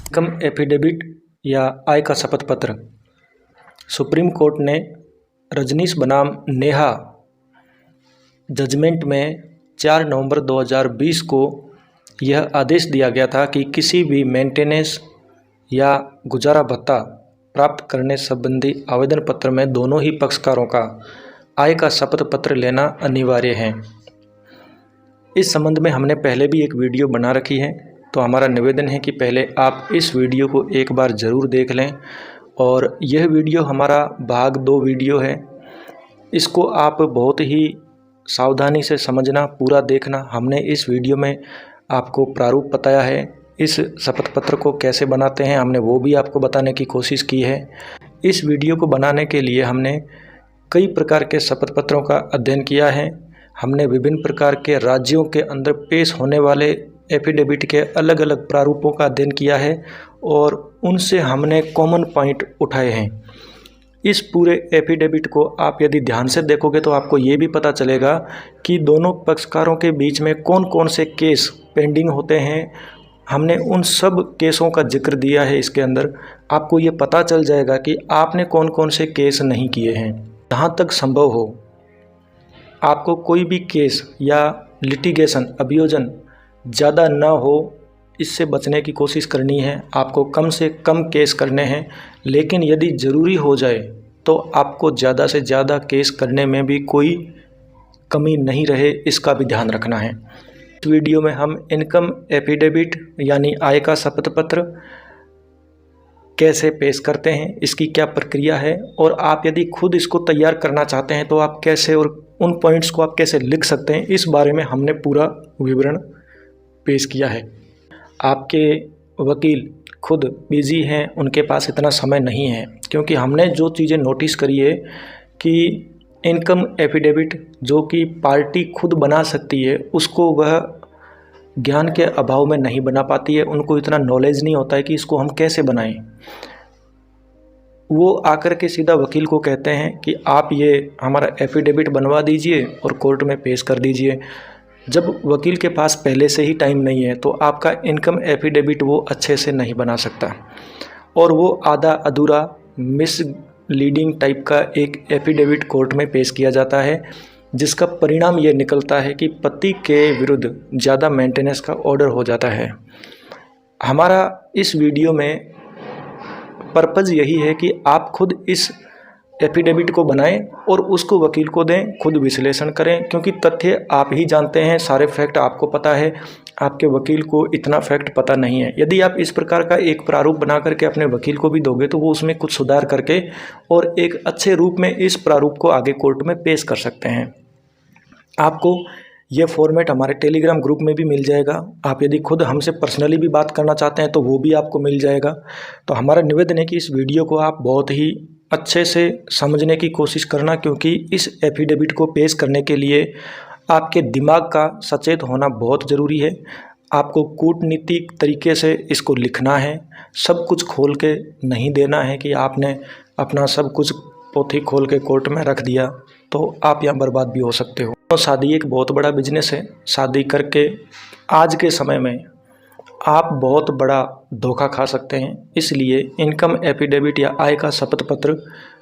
Income affidavit या आय का शपथ पत्र। सुप्रीम कोर्ट ने रजनीश बनाम नेहा जजमेंट में 4 नवंबर 2020 को यह आदेश दिया गया था कि किसी भी मेंटेनेंस या गुजारा भत्ता प्राप्त करने संबंधी आवेदन पत्र में दोनों ही पक्षकारों का आय का शपथ पत्र लेना अनिवार्य है। इस संबंध में हमने पहले भी एक वीडियो बना रखी है, तो हमारा निवेदन है कि पहले आप इस वीडियो को एक बार ज़रूर देख लें। और यह वीडियो हमारा भाग 2 वीडियो है, इसको आप बहुत ही सावधानी से समझना, पूरा देखना। हमने इस वीडियो में आपको प्रारूप बताया है, इस शपथ पत्र को कैसे बनाते हैं हमने वो भी आपको बताने की कोशिश की है। इस वीडियो को बनाने के लिए हमने कई प्रकार के शपथ पत्रों का अध्ययन किया है। हमने विभिन्न प्रकार के राज्यों के अंदर पेश होने वाले एफिडेविट के अलग अलग प्रारूपों का अध्ययन किया है और उनसे हमने कॉमन पॉइंट उठाए हैं। इस पूरे एफिडेविट को आप यदि ध्यान से देखोगे तो आपको ये भी पता चलेगा कि दोनों पक्षकारों के बीच में कौन कौन से केस पेंडिंग होते हैं। हमने उन सब केसों का जिक्र दिया है इसके अंदर। आपको ये पता चल जाएगा कि आपने कौन कौन से केस नहीं किए हैं। जहाँ तक संभव हो आपको कोई भी केस या लिटिगेशन अभियोजन ज़्यादा ना हो, इससे बचने की कोशिश करनी है। आपको कम से कम केस करने हैं, लेकिन यदि ज़रूरी हो जाए तो आपको ज़्यादा से ज़्यादा केस करने में भी कोई कमी नहीं रहे, इसका भी ध्यान रखना है। इस वीडियो में हम इनकम एफिडेविट यानी आय का शपथ पत्र कैसे पेश करते हैं, इसकी क्या प्रक्रिया है, और आप यदि खुद इसको तैयार करना चाहते हैं तो आप कैसे, और उन पॉइंट्स को आप कैसे लिख सकते हैं, इस बारे में हमने पूरा विवरण पेश किया है। आपके वकील खुद बिजी हैं, उनके पास इतना समय नहीं है, क्योंकि हमने जो चीज़ें नोटिस करी है कि इनकम एफिडेविट जो कि पार्टी खुद बना सकती है, उसको वह ज्ञान के अभाव में नहीं बना पाती है। उनको इतना नॉलेज नहीं होता है कि इसको हम कैसे बनाएं। वो आकर के सीधा वकील को कहते हैं कि आप ये हमारा एफिडेविट बनवा दीजिए और कोर्ट में पेश कर दीजिए। जब वकील के पास पहले से ही टाइम नहीं है तो आपका इनकम एफिडेविट वो अच्छे से नहीं बना सकता, और वो आधा अधूरा मिसलीडिंग टाइप का एक एफिडेविट कोर्ट में पेश किया जाता है, जिसका परिणाम ये निकलता है कि पति के विरुद्ध ज़्यादा मेंटेनेंस का ऑर्डर हो जाता है। हमारा इस वीडियो में पर्पज़ यही है कि आप खुद इस एफिडेविट को बनाएं और उसको वकील को दें, खुद विश्लेषण करें, क्योंकि तथ्य आप ही जानते हैं, सारे फैक्ट आपको पता है, आपके वकील को इतना फैक्ट पता नहीं है। यदि आप इस प्रकार का एक प्रारूप बना करके अपने वकील को भी दोगे तो वो उसमें कुछ सुधार करके और एक अच्छे रूप में इस प्रारूप को आगे कोर्ट में पेश कर सकते हैं। आपको ये फॉर्मेट हमारे टेलीग्राम ग्रुप में भी मिल जाएगा। आप यदि खुद हमसे पर्सनली भी बात करना चाहते हैं तो वो भी आपको मिल जाएगा। तो हमारा निवेदन है कि इस वीडियो को आप बहुत ही अच्छे से समझने की कोशिश करना, क्योंकि इस एफिडेविट को पेश करने के लिए आपके दिमाग का सचेत होना बहुत ज़रूरी है। आपको कूटनीतिक तरीके से इसको लिखना है, सब कुछ खोल के नहीं देना है कि आपने अपना सब कुछ पोथी खोल के कोर्ट में रख दिया तो आप यहाँ बर्बाद भी हो सकते हो। तो शादी एक बहुत बड़ा बिजनेस है। शादी करके आज के समय में आप बहुत बड़ा धोखा खा सकते हैं। इसलिए इनकम एफिडेविट या आय का शपथ पत्र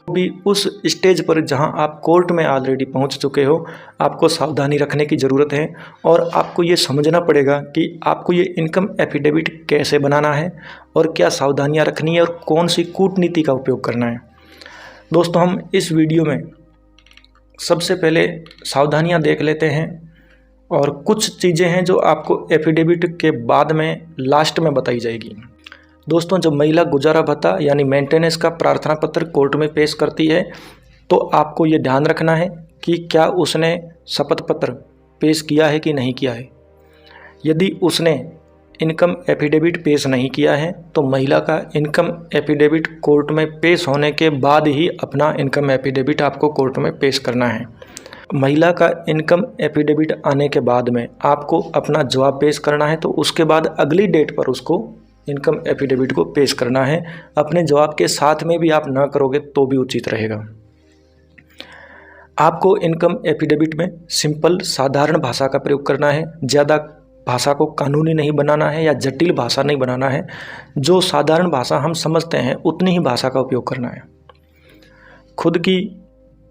भी उस स्टेज पर जहां आप कोर्ट में ऑलरेडी पहुंच चुके हो, आपको सावधानी रखने की ज़रूरत है। और आपको ये समझना पड़ेगा कि आपको ये इनकम एफिडेविट कैसे बनाना है और क्या सावधानियां रखनी है और कौन सी कूटनीति का उपयोग करना है। दोस्तों, हम इस वीडियो में सबसे पहले सावधानियां देख लेते हैं, और कुछ चीज़ें हैं जो आपको एफिडेविट के बाद में लास्ट में बताई जाएगी। दोस्तों, जब महिला गुजारा भत्ता यानी मेंटेनेंस का प्रार्थना पत्र कोर्ट में पेश करती है तो आपको ये ध्यान रखना है कि क्या उसने शपथ पत्र पेश किया है कि नहीं किया है। यदि उसने इनकम एफिडेविट पेश नहीं किया है तो महिला का इनकम एफिडेविट कोर्ट में पेश होने के बाद ही अपना इनकम एफिडेविट आपको कोर्ट में पेश करना है। महिला का इनकम एफिडेविट आने के बाद में आपको अपना जवाब पेश करना है, तो उसके बाद अगली डेट पर उसको इनकम एफिडेविट को पेश करना है। अपने जवाब के साथ में भी आप ना करोगे तो भी उचित रहेगा। आपको इनकम एफिडेविट में सिंपल साधारण भाषा का प्रयोग करना है, ज़्यादा भाषा को कानूनी नहीं बनाना है या जटिल भाषा नहीं बनाना है। जो साधारण भाषा हम समझते हैं उतनी ही भाषा का उपयोग करना है। खुद की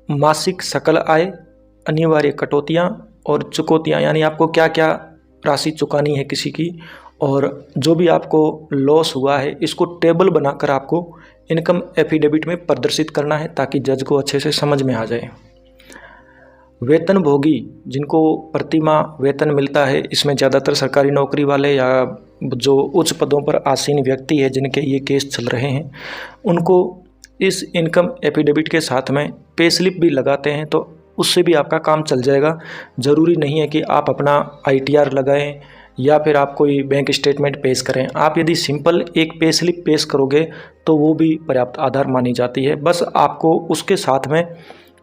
मासिक सकल आय, अनिवार्य कटौतियाँ और चुकौतियाँ, यानी आपको क्या क्या राशि चुकानी है किसी की, और जो भी आपको लॉस हुआ है इसको टेबल बनाकर आपको इनकम एफिडेविट में प्रदर्शित करना है ताकि जज को अच्छे से समझ में आ जाए। वेतन भोगी, जिनको प्रतिमाह वेतन मिलता है, इसमें ज़्यादातर सरकारी नौकरी वाले या जो उच्च पदों पर आसीन व्यक्ति है जिनके ये केस चल रहे हैं, उनको इस इनकम एफिडेविट के साथ में पे स्लिप भी लगाते हैं, तो उससे भी आपका काम चल जाएगा। ज़रूरी नहीं है कि आप अपना ITR लगाएं या फिर आप कोई बैंक स्टेटमेंट पेश करें। आप यदि सिंपल एक पे स्लिप पेश करोगे तो वो भी पर्याप्त आधार मानी जाती है। बस आपको उसके साथ में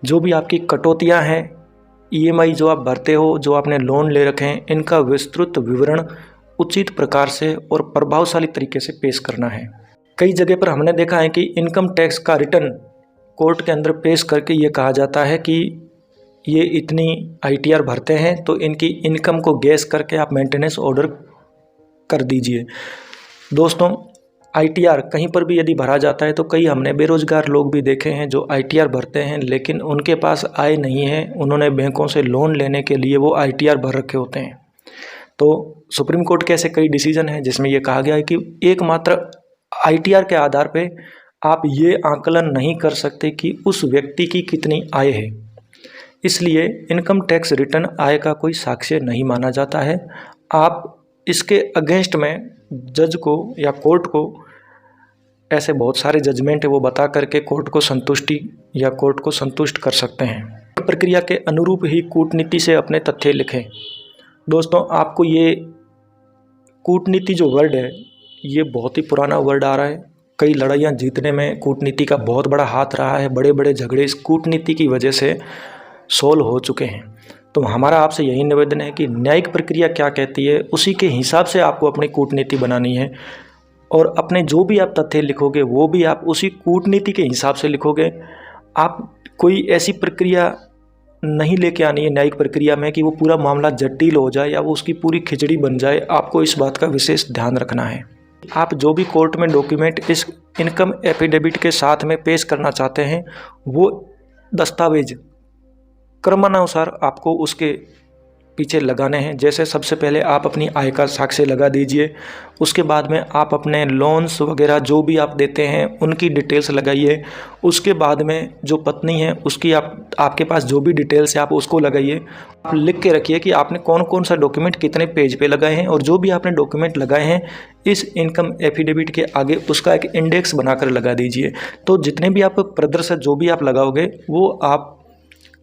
जो भी आपकी कटौतियाँ हैं, EMI जो आप भरते हो, जो आपने लोन ले रखे हैं, इनका विस्तृत विवरण उचित प्रकार से और प्रभावशाली तरीके से पेश करना है। कई जगह पर हमने देखा है कि इनकम टैक्स का रिटर्न कोर्ट के अंदर पेश करके ये कहा जाता है कि ये इतनी ITR भरते हैं तो इनकी इनकम को गैस करके आप मेंटेनेंस ऑर्डर कर दीजिए। दोस्तों, ITR कहीं पर भी यदि भरा जाता है तो कई हमने बेरोजगार लोग भी देखे हैं जो ITR भरते हैं लेकिन उनके पास आय नहीं है, उन्होंने बैंकों से लोन लेने के लिए वो ITR भर रखे होते हैं। तो सुप्रीम कोर्ट के ऐसे कई डिसीजन हैं जिसमें ये कहा गया है कि एकमात्र ITR के आधार पे आप ये आकलन नहीं कर सकते कि उस व्यक्ति की कितनी आय है, इसलिए इनकम टैक्स रिटर्न आय का कोई साक्ष्य नहीं माना जाता है। आप इसके अगेंस्ट में जज को या कोर्ट को ऐसे बहुत सारे जजमेंट है वो बता करके कोर्ट को संतुष्टि या कोर्ट को संतुष्ट कर सकते हैं। प्रक्रिया के अनुरूप ही कूटनीति से अपने तथ्य लिखें। दोस्तों, आपको ये कूटनीति जो वर्ड है ये बहुत ही पुराना वर्ड आ रहा है। कई लड़ाइयाँ जीतने में कूटनीति का बहुत बड़ा हाथ रहा है। बड़े बड़े झगड़े इस कूटनीति की वजह से सोल्व हो चुके हैं। तो हमारा आपसे यही निवेदन है कि न्यायिक प्रक्रिया क्या कहती है उसी के हिसाब से आपको अपनी कूटनीति बनानी है, और अपने जो भी आप तथ्य लिखोगे वो भी आप उसी कूटनीति के हिसाब से लिखोगे। आप कोई ऐसी प्रक्रिया नहीं लेके आनी है न्यायिक प्रक्रिया में कि वो पूरा मामला जटिल हो जाए या वो उसकी पूरी खिचड़ी बन जाए। आपको इस बात का विशेष ध्यान रखना है। आप जो भी कोर्ट में डॉक्यूमेंट इस इनकम एफिडेविट के साथ में पेश करना चाहते हैं वो दस्तावेज क्रमानुसार आपको उसके पीछे लगाने हैं। जैसे सबसे पहले आप अपनी आय का साक्ष्य लगा दीजिए, उसके बाद में आप अपने लोन्स वगैरह जो भी आप देते हैं उनकी डिटेल्स लगाइए। उसके बाद में जो पत्नी है उसकी आपके पास जो भी डिटेल्स है आप उसको लगाइए। आप लिख के रखिए कि आपने कौन कौन सा डॉक्यूमेंट कितने पेज पे लगाए हैं, और जो भी आपने डॉक्यूमेंट लगाए हैं इस इनकम एफिडेविट के आगे उसका एक इंडेक्स बनाकर लगा दीजिए। तो जितने भी आप प्रदर्शन जो भी आप लगाओगे वो आप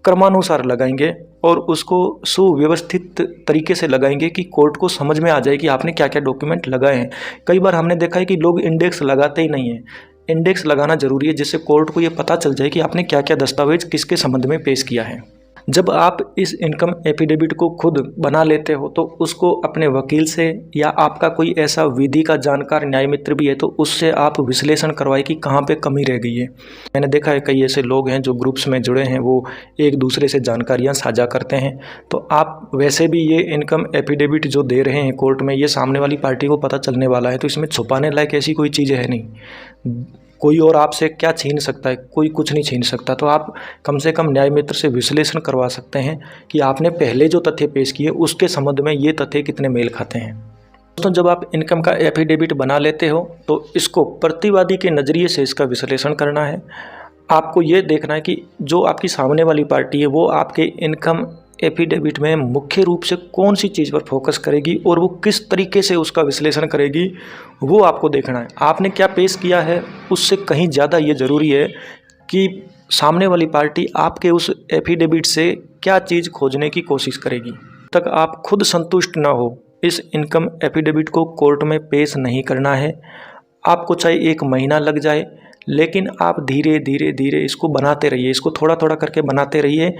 क्रमानुसार लगाएंगे और उसको सुव्यवस्थित तरीके से लगाएंगे कि कोर्ट को समझ में आ जाए कि आपने क्या क्या डॉक्यूमेंट लगाए हैं। कई बार हमने देखा है कि लोग इंडेक्स लगाते ही नहीं हैं। इंडेक्स लगाना जरूरी है जिससे कोर्ट को ये पता चल जाए कि आपने क्या क्या दस्तावेज किसके संबंध में पेश किया है। जब आप इस इनकम एफिडेविट को खुद बना लेते हो तो उसको अपने वकील से या आपका कोई ऐसा विधि का जानकार न्याय मित्र भी है तो उससे आप विश्लेषण करवाएं कि कहाँ पे कमी रह गई है। मैंने देखा है कई ऐसे लोग हैं जो ग्रुप्स में जुड़े हैं, वो एक दूसरे से जानकारियाँ साझा करते हैं। तो आप वैसे भी ये इनकम एफिडेविट जो दे रहे हैं कोर्ट में, ये सामने वाली पार्टी को पता चलने वाला है, तो इसमें छुपाने लायक ऐसी कोई चीज़ है नहीं। कोई और आपसे क्या छीन सकता है, कोई कुछ नहीं छीन सकता। तो आप कम से कम न्याय मित्र से विश्लेषण करवा सकते हैं कि आपने पहले जो तथ्य पेश किए उसके संबंध में ये तथ्य कितने मेल खाते हैं। दोस्तों, जब आप इनकम का एफिडेविट बना लेते हो तो इसको प्रतिवादी के नज़रिए से इसका विश्लेषण करना है। आपको ये देखना है कि जो आपकी सामने वाली पार्टी है वो आपके इनकम एफिडेविट में मुख्य रूप से कौन सी चीज़ पर फोकस करेगी और वो किस तरीके से उसका विश्लेषण करेगी, वो आपको देखना है। आपने क्या पेश किया है उससे कहीं ज़्यादा ये ज़रूरी है कि सामने वाली पार्टी आपके उस एफिडेविट से क्या चीज़ खोजने की कोशिश करेगी। तक आप खुद संतुष्ट ना हो इस इनकम एफिडेविट को कोर्ट में पेश नहीं करना है। आपको चाहे 1 महीना लग जाए, लेकिन आप धीरे धीरे धीरे इसको बनाते रहिए, इसको थोड़ा थोड़ा करके बनाते रहिए।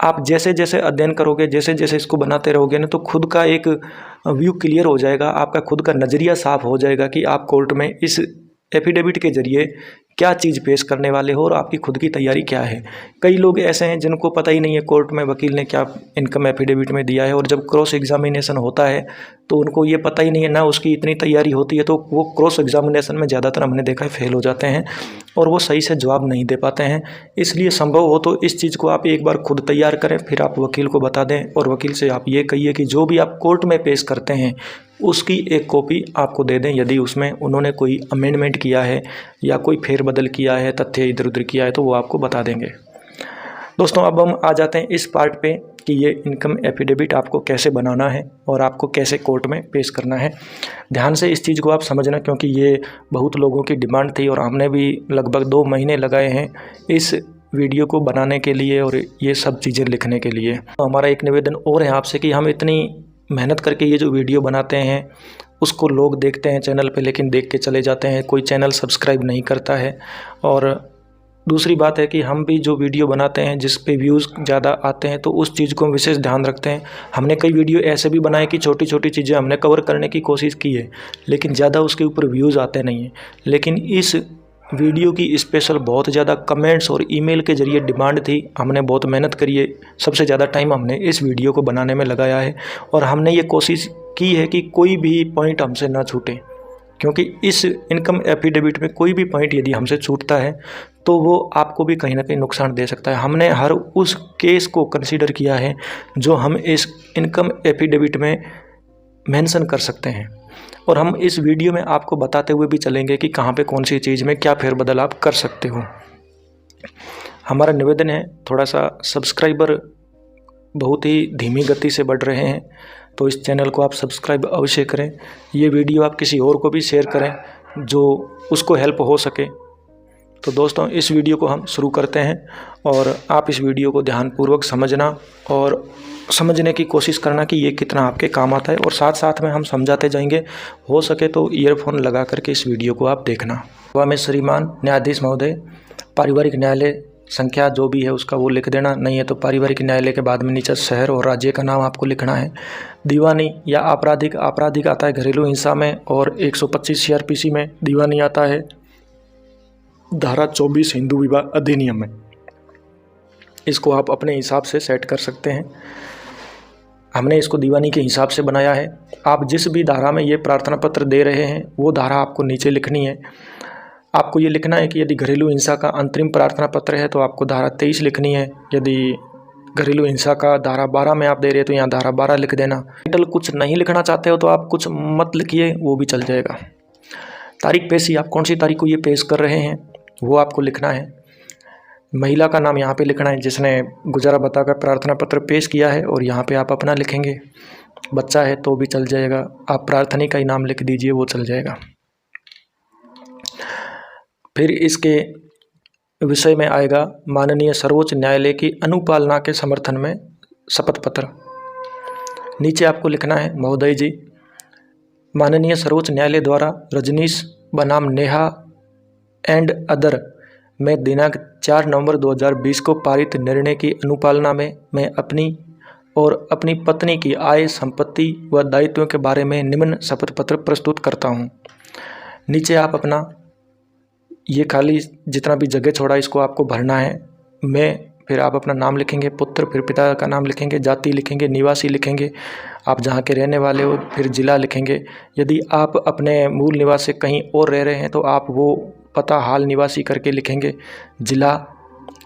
आप जैसे जैसे अध्ययन करोगे, जैसे जैसे इसको बनाते रहोगे ना, तो खुद का एक व्यू क्लियर हो जाएगा, आपका खुद का नज़रिया साफ हो जाएगा कि आप कोर्ट में इस एफिडेविट के ज़रिए क्या चीज़ पेश करने वाले हो और आपकी खुद की तैयारी क्या है। कई लोग ऐसे हैं जिनको पता ही नहीं है कोर्ट में वकील ने क्या इनकम एफिडेविट में दिया है, और जब क्रॉस एग्जामिनेशन होता है तो उनको ये पता ही नहीं है, ना उसकी इतनी तैयारी होती है, तो वो क्रॉस एग्जामिनेशन में ज़्यादातर हमने देखा है फेल हो जाते हैं और वो सही से जवाब नहीं दे पाते हैं। इसलिए संभव हो तो इस चीज़ को आप एक बार खुद तैयार करें, फिर आप वकील को बता दें और वकील से आप ये कहिए कि जो भी आप कोर्ट में पेश करते हैं उसकी एक कॉपी आपको दे दें। यदि उसमें उन्होंने कोई अमेंडमेंट किया है या कोई फेरबदल किया है, तथ्य इधर उधर किया है, तो वो आपको बता देंगे। दोस्तों अब हम आ जाते हैं इस पार्ट पे कि ये इनकम एफिडेविट आपको कैसे बनाना है और आपको कैसे कोर्ट में पेश करना है। ध्यान से इस चीज़ को आप समझना, क्योंकि ये बहुत लोगों की डिमांड थी और हमने भी लगभग 2 महीने लगाए हैं इस वीडियो को बनाने के लिए और ये सब चीज़ें लिखने के लिए। तो हमारा एक निवेदन और है आपसे कि हम इतनी मेहनत करके ये जो वीडियो बनाते हैं उसको लोग देखते हैं चैनल पे, लेकिन देख के चले जाते हैं, कोई चैनल सब्सक्राइब नहीं करता है। और दूसरी बात है कि हम भी जो वीडियो बनाते हैं जिस पे व्यूज़ ज़्यादा आते हैं तो उस चीज़ को हम विशेष ध्यान रखते हैं। हमने कई वीडियो ऐसे भी बनाए कि छोटी छोटी चीज़ें हमने कवर करने की कोशिश की है, लेकिन ज़्यादा उसके ऊपर व्यूज़ आते नहीं हैं। लेकिन इस वीडियो की स्पेशल बहुत ज़्यादा कमेंट्स और ईमेल के ज़रिए डिमांड थी। हमने बहुत मेहनत करी है, सबसे ज़्यादा टाइम हमने इस वीडियो को बनाने में लगाया है और हमने ये कोशिश की है कि कोई भी पॉइंट हमसे ना छूटे, क्योंकि इस इनकम एफिडेविट में कोई भी पॉइंट यदि हमसे छूटता है तो वो आपको भी कहीं ना कहीं नुकसान दे सकता है। हमने हर उस केस को कंसीडर किया है जो हम इस इनकम एफिडेविट में मेंशन कर सकते हैं, और हम इस वीडियो में आपको बताते हुए भी चलेंगे कि कहाँ पे कौन सी चीज़ में क्या फेरबदल आप कर सकते हो। हमारा निवेदन है, थोड़ा सा सब्सक्राइबर बहुत ही धीमी गति से बढ़ रहे हैं, तो इस चैनल को आप सब्सक्राइब अवश्य करें। ये वीडियो आप किसी और को भी शेयर करें जो उसको हेल्प हो सके। तो दोस्तों इस वीडियो को हम शुरू करते हैं और आप इस वीडियो को ध्यानपूर्वक समझना और समझने की कोशिश करना कि ये कितना आपके काम आता है, और साथ साथ में हम समझाते जाएंगे। हो सके तो ईयरफोन लगा करके इस वीडियो को आप देखना। वह में श्रीमान न्यायाधीश महोदय, पारिवारिक न्यायालय संख्या जो भी है उसका वो लिख देना, नहीं है तो पारिवारिक न्यायालय के बाद में नीचे शहर और राज्य का नाम आपको लिखना है। दीवानी या आपराधिक, आपराधिक आता है घरेलू हिंसा में, और 125 CRPC में दीवानी आता है धारा 24 हिंदू विवाह अधिनियम में। इसको आप अपने हिसाब से सेट कर सकते हैं। हमने इसको दीवानी के हिसाब से बनाया है। आप जिस भी धारा में ये प्रार्थना पत्र दे रहे हैं वो धारा आपको नीचे लिखनी है। आपको ये लिखना है कि यदि घरेलू हिंसा का अंतरिम प्रार्थना पत्र है तो आपको धारा 23 लिखनी है। यदि घरेलू हिंसा का धारा 12 में आप दे रहे हैं तो यहाँ धारा 12 लिख देना। टाइटल कुछ नहीं लिखना चाहते हो तो आप कुछ मत लिखिए, वो भी चल जाएगा। तारीख पेशी, आप कौन सी तारीख को ये पेश कर रहे हैं वो आपको लिखना है। महिला का नाम यहाँ पे लिखना है जिसने गुजारा बताकर प्रार्थना पत्र पेश किया है, और यहाँ पे आप अपना लिखेंगे। बच्चा है तो भी चल जाएगा, आप प्रार्थनी का ही नाम लिख दीजिए, वो चल जाएगा। फिर इसके विषय में आएगा माननीय सर्वोच्च न्यायालय की अनुपालना के समर्थन में शपथ पत्र। नीचे आपको लिखना है, महोदय जी, माननीय सर्वोच्च न्यायालय द्वारा रजनीश बनाम नेहा एंड अदर में दिनांक 4 नवंबर 2020 को पारित निर्णय की अनुपालना में मैं अपनी और अपनी पत्नी की आय, संपत्ति व दायित्वों के बारे में निम्न शपथ पत्र प्रस्तुत करता हूँ। नीचे आप अपना ये खाली जितना भी जगह छोड़ा इसको आपको भरना है। मैं, फिर आप अपना नाम लिखेंगे, पुत्र, फिर पिता का नाम लिखेंगे, जाति लिखेंगे, निवासी लिखेंगे, आप जहाँ के रहने वाले हो, फिर जिला लिखेंगे। यदि आप अपने मूल निवास से कहीं और रह रहे हैं तो आप वो पता हाल निवासी करके लिखेंगे, जिला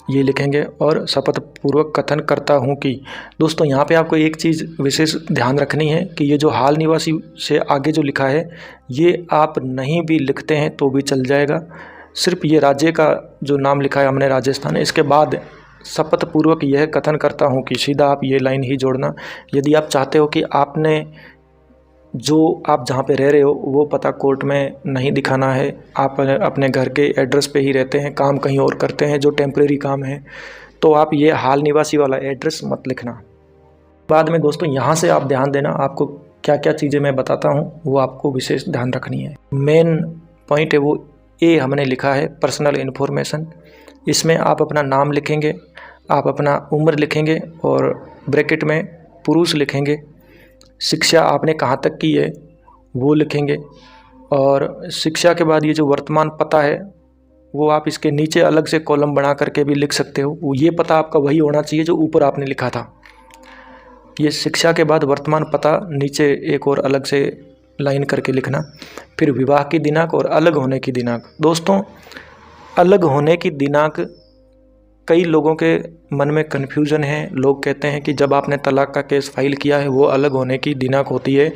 ये लिखेंगे, और शपथ पूर्वक कथन करता हूँ कि। दोस्तों यहाँ पे आपको एक चीज़ विशेष ध्यान रखनी है कि ये जो हाल निवासी से आगे जो लिखा है ये आप नहीं भी लिखते हैं तो भी चल जाएगा। सिर्फ ये राज्य का जो नाम लिखा है हमने राजस्थान, इसके बाद शपथ पूर्वक यह कथन करता हूँ कि सीधा आप ये लाइन ही जोड़ना। यदि आप चाहते हो कि आपने जो आप जहाँ पे रह रहे हो वो पता कोर्ट में नहीं दिखाना है, आप अपने घर के एड्रेस पे ही रहते हैं, काम कहीं और करते हैं जो टेम्परेरी काम है, तो आप ये हाल निवासी वाला एड्रेस मत लिखना। बाद में दोस्तों यहाँ से आप ध्यान देना, आपको क्या क्या चीज़ें मैं बताता हूँ वो आपको विशेष ध्यान रखनी है। मेन पॉइंट है वो ए हमने लिखा है पर्सनल इन्फॉर्मेशन। इसमें आप अपना नाम लिखेंगे, आप अपना उम्र लिखेंगे और ब्रैकेट में पुरुष लिखेंगे। शिक्षा आपने कहाँ तक की है वो लिखेंगे, और शिक्षा के बाद ये जो वर्तमान पता है वो आप इसके नीचे अलग से कॉलम बना करके भी लिख सकते हो। ये पता आपका वही होना चाहिए जो ऊपर आपने लिखा था। ये शिक्षा के बाद वर्तमान पता नीचे एक और अलग से लाइन करके लिखना। फिर विवाह की दिनांक और अलग होने की दिनांक। दोस्तों, अलग होने की दिनांक कई लोगों के मन में कन्फ्यूज़न है। लोग कहते हैं कि जब आपने तलाक का केस फाइल किया है वो अलग होने की दिनांक होती है।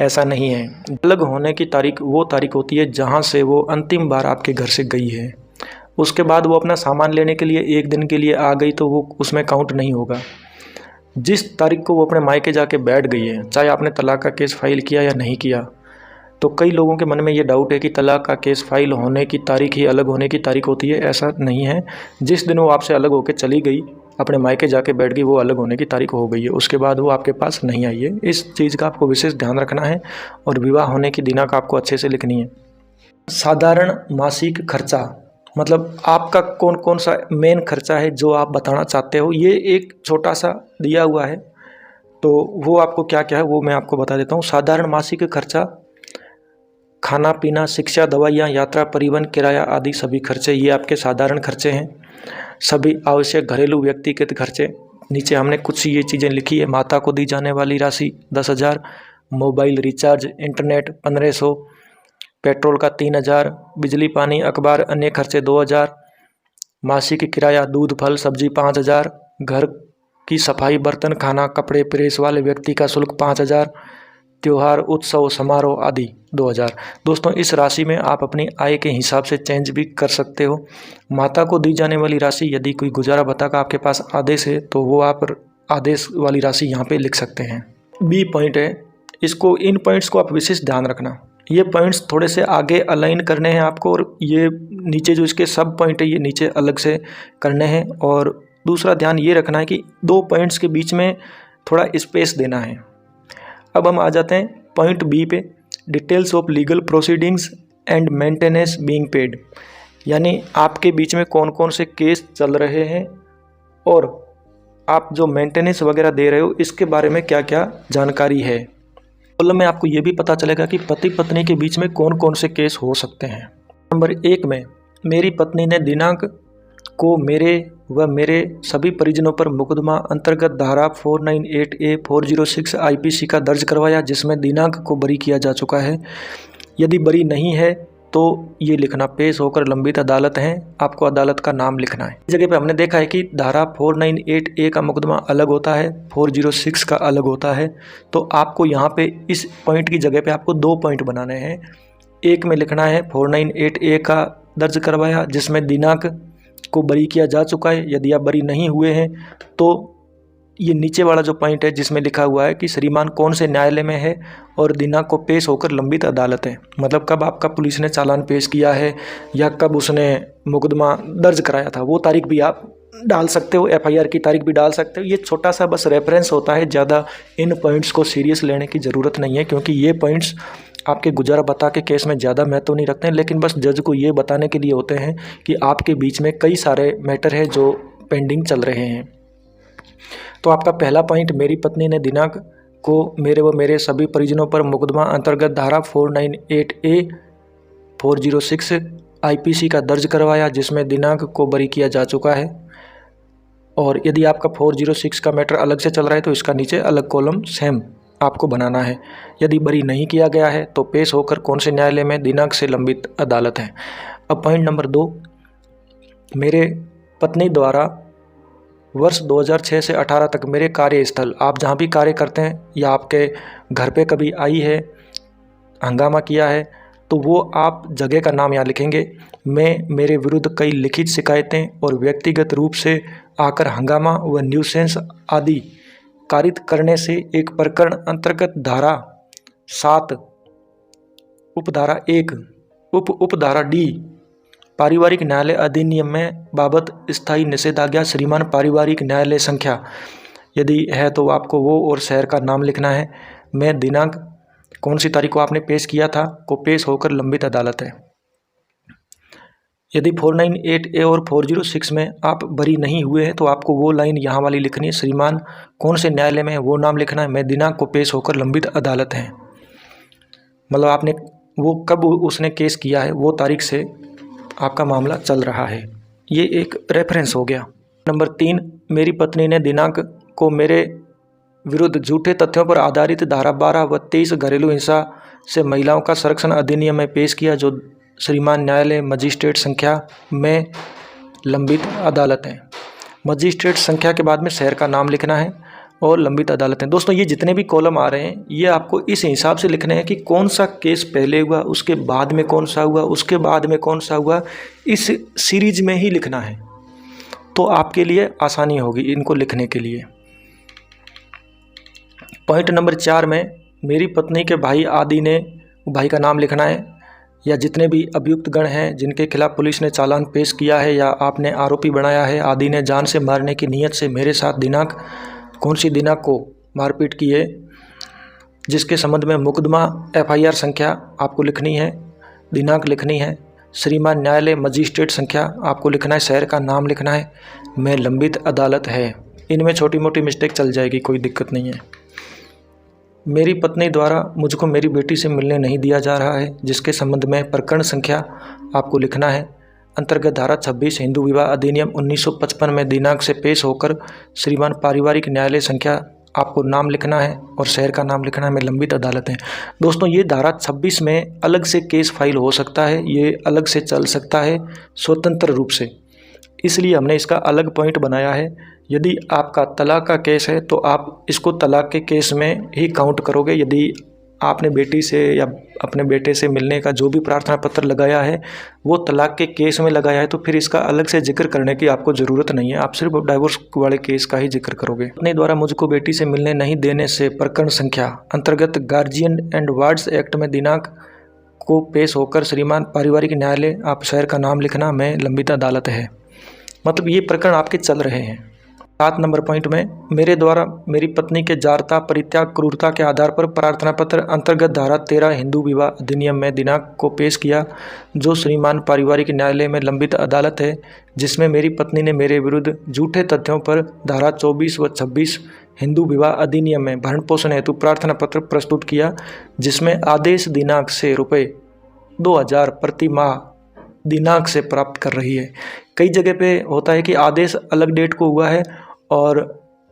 ऐसा नहीं है। अलग होने की तारीख वो तारीख होती है जहां से वो अंतिम बार आपके घर से गई है। उसके बाद वो अपना सामान लेने के लिए एक दिन के लिए आ गई तो वो उसमें काउंट नहीं होगा। जिस तारीख को वो अपने मायके जाके बैठ गई है, चाहे आपने तलाक का केस फाइल किया या नहीं किया, तो कई लोगों के मन में ये डाउट है कि तलाक का केस फाइल होने की तारीख ही अलग होने की तारीख होती है। ऐसा नहीं है। जिस दिन वो आपसे अलग होकर चली गई, अपने मायके जाके बैठ गई, वो अलग होने की तारीख हो गई है। उसके बाद वो आपके पास नहीं आई है। इस चीज़ का आपको विशेष ध्यान रखना है और विवाह होने की दिनांक आपको अच्छे से लिखनी है। साधारण मासिक खर्चा, मतलब आपका कौन कौन सा मेन खर्चा है जो आप बताना चाहते हो, ये एक छोटा सा दिया हुआ है। तो वो आपको क्या क्या है वो मैं आपको बता देता हूँ। साधारण मासिक खर्चा, खाना पीना, शिक्षा, दवाइयाँ, यात्रा, परिवहन, किराया आदि सभी खर्चे, ये आपके साधारण खर्चे हैं। सभी आवश्यक घरेलू व्यक्तिगत खर्चे, नीचे हमने कुछ ये चीज़ें लिखी है। माता को दी जाने वाली राशि 10,000, मोबाइल रिचार्ज, इंटरनेट 1500, पेट्रोल का 3000, बिजली पानी अखबार अन्य खर्चे 2000, मासिक किराया दूध फल सब्जी 5000, घर की सफाई बर्तन खाना कपड़े प्रेस वाले व्यक्ति का शुल्क 5000, त्योहार उत्सव समारोह आदि 2000। दोस्तों, इस राशि में आप अपनी आय के हिसाब से चेंज भी कर सकते हो। माता को दी जाने वाली राशि, यदि कोई गुजारा भत्ता का आपके पास आदेश है तो वो आप आदेश वाली राशि यहाँ पे लिख सकते हैं। बी पॉइंट है, इसको इन पॉइंट्स को आप विशेष ध्यान रखना। ये पॉइंट्स थोड़े से आगे अलाइन करने हैं आपको, और ये नीचे जो इसके सब पॉइंट है ये नीचे अलग से करने हैं। और दूसरा ध्यान ये रखना है कि दो पॉइंट्स के बीच में थोड़ा स्पेस देना है। अब हम आ जाते हैं पॉइंट बी पे, details of legal proceedings and maintenance being paid, यानी आपके बीच में कौन कौन से केस चल रहे हैं और आप जो मेंटेनेंस वगैरह दे रहे हो इसके बारे में क्या क्या जानकारी है। कॉलम में आपको ये भी पता चलेगा कि पति पत्नी के बीच में कौन कौन से केस हो सकते हैं। नंबर 1 में, मेरी पत्नी ने दिनांक को मेरे व मेरे सभी परिजनों पर मुकदमा अंतर्गत धारा 498A 406 IPC का दर्ज करवाया, जिसमें दिनांक को बरी किया जा चुका है। यदि बरी नहीं है तो ये लिखना, पेश होकर लंबित अदालत है। आपको अदालत का नाम लिखना है। इस जगह पे हमने देखा है कि धारा 498A का मुकदमा अलग होता है, 406 का अलग होता है। तो आपको यहाँ पे इस पॉइंट की जगह पे आपको 2 पॉइंट बनाने हैं। एक में लिखना है 498A का दर्ज करवाया जिसमें दिनांक को बरी किया जा चुका है। यदि आप बरी नहीं हुए हैं तो ये नीचे वाला जो पॉइंट है जिसमें लिखा हुआ है कि श्रीमान कौन से न्यायालय में है और दिनांक को पेश होकर लंबित अदालत है, मतलब कब आपका पुलिस ने चालान पेश किया है या कब उसने मुकदमा दर्ज कराया था, वो तारीख भी आप डाल सकते हो। FIR की तारीख भी डाल सकते हो। ये छोटा सा बस रेफरेंस होता है, ज़्यादा इन पॉइंट्स को सीरियस लेने की ज़रूरत नहीं है, क्योंकि ये पॉइंट्स आपके गुजारा भत्ता के केस में ज़्यादा महत्व नहीं रखते हैं, लेकिन बस जज को ये बताने के लिए होते हैं कि आपके बीच में कई सारे मैटर हैं जो पेंडिंग चल रहे हैं। तो आपका पहला पॉइंट, मेरी पत्नी ने दिनांक को मेरे व मेरे सभी परिजनों पर मुकदमा अंतर्गत धारा 498A 406 IPC का दर्ज करवाया जिसमें दिनांक को बरी किया जा चुका है। और यदि आपका 406 का मैटर अलग से चल रहा है तो इसका नीचे अलग कॉलम सेम आपको बनाना है। यदि बरी नहीं किया गया है तो पेश होकर कौन से न्यायालय में, दिनांक से लंबित अदालत है। अब पॉइंट नंबर 2, मेरे पत्नी द्वारा वर्ष 2006 से 18 तक मेरे कार्यस्थल, आप जहाँ भी कार्य करते हैं या आपके घर पे कभी आई है, हंगामा किया है, तो वो आप जगह का नाम यहाँ लिखेंगे। मैं मेरे विरुद्ध कई लिखित शिकायतें और व्यक्तिगत रूप से आकर हंगामा व न्यूसेंस आदि कारित करने से एक प्रकरण अंतर्गत धारा 7 उपधारा 1 उपधारा D पारिवारिक न्यायालय अधिनियम में बाबत स्थायी निषेधाज्ञा श्रीमान पारिवारिक न्यायालय संख्या, यदि है तो आपको वो और शहर का नाम लिखना है। मैं दिनांक कौन सी तारीख को आपने पेश किया था को पेश होकर लंबित अदालत है। यदि 498A और 406 में आप बरी नहीं हुए हैं तो आपको वो लाइन यहाँ वाली लिखनी है, श्रीमान कौन से न्यायालय में है वो नाम लिखना है, मैं दिनांक को पेश होकर लंबित अदालत है। मतलब आपने वो कब उसने केस किया है वो तारीख से आपका मामला चल रहा है। ये एक रेफरेंस हो गया। नंबर 3, मेरी पत्नी ने दिनांक को मेरे विरुद्ध झूठे तथ्यों पर आधारित धारा 12 व 23 घरेलू हिंसा से महिलाओं का संरक्षण अधिनियम में पेश किया, जो श्रीमान न्यायालय मजिस्ट्रेट संख्या में लंबित अदालत है। मजिस्ट्रेट संख्या के बाद में शहर का नाम लिखना है और लंबित अदालत है। दोस्तों ये जितने भी कॉलम आ रहे हैं ये आपको इस हिसाब से लिखने हैं कि कौन सा केस पहले हुआ, उसके बाद में कौन सा हुआ, उसके बाद में कौन सा हुआ, इस सीरीज में ही लिखना है, तो आपके लिए आसानी होगी इनको लिखने के लिए। पॉइंट नंबर 4 में मेरी पत्नी के भाई आदि ने, भाई का नाम लिखना है, या जितने भी अभियुक्त गण हैं जिनके खिलाफ पुलिस ने चालान पेश किया है या आपने आरोपी बनाया है, आदि ने जान से मारने की नीयत से मेरे साथ दिनांक कौन सी दिनांक को मारपीट की है, जिसके संबंध में मुकदमा FIR संख्या आपको लिखनी है, दिनांक लिखनी है, श्रीमान न्यायालय मजिस्ट्रेट संख्या आपको लिखना है, शहर का नाम लिखना है, में लंबित अदालत है। इनमें छोटी मोटी मिस्टेक चल जाएगी, कोई दिक्कत नहीं है। मेरी पत्नी द्वारा मुझको मेरी बेटी से मिलने नहीं दिया जा रहा है, जिसके संबंध में प्रकरण संख्या आपको लिखना है, अंतर्गत धारा 26 हिंदू विवाह अधिनियम 1955 में दिनांक से पेश होकर श्रीमान पारिवारिक न्यायालय संख्या आपको नाम लिखना है और शहर का नाम लिखना है, में लंबित अदालत है। दोस्तों ये धारा 26 में अलग से केस फाइल हो सकता है, ये अलग से चल सकता है स्वतंत्र रूप से, इसलिए हमने इसका अलग पॉइंट बनाया है। यदि आपका तलाक का केस है तो आप इसको तलाक के केस में ही काउंट करोगे। यदि आपने बेटी से या अपने बेटे से मिलने का जो भी प्रार्थना पत्र लगाया है वो तलाक के केस में लगाया है तो फिर इसका अलग से जिक्र करने की आपको ज़रूरत नहीं है, आप सिर्फ डाइवोर्स वाले केस का ही जिक्र करोगे। अपने द्वारा मुझको बेटी से मिलने नहीं देने से प्रकरण संख्या अंतर्गत गार्जियन एंड वार्ड्स एक्ट में दिनांक को पेश होकर श्रीमान पारिवारिक न्यायालय, आप शहर का नाम लिखना, में लंबित अदालत है। मतलब ये प्रकरण आपके चल रहे हैं। 7 नंबर पॉइंट में मेरे द्वारा मेरी पत्नी के जारता, परित्याग, क्रूरता के आधार पर प्रार्थना पत्र अंतर्गत धारा 13 हिंदू विवाह अधिनियम में दिनांक को पेश किया, जो श्रीमान पारिवारिक न्यायालय में लंबित अदालत है, जिसमें मेरी पत्नी ने मेरे विरुद्ध झूठे तथ्यों पर धारा 24 व 26 हिंदू विवाह अधिनियम में भरण पोषण हेतु प्रार्थना पत्र प्रस्तुत किया, जिसमें आदेश दिनांक से ₹2000 प्रति माह दिनांक से प्राप्त कर रही है। कई जगह पे होता है कि आदेश अलग डेट को हुआ है और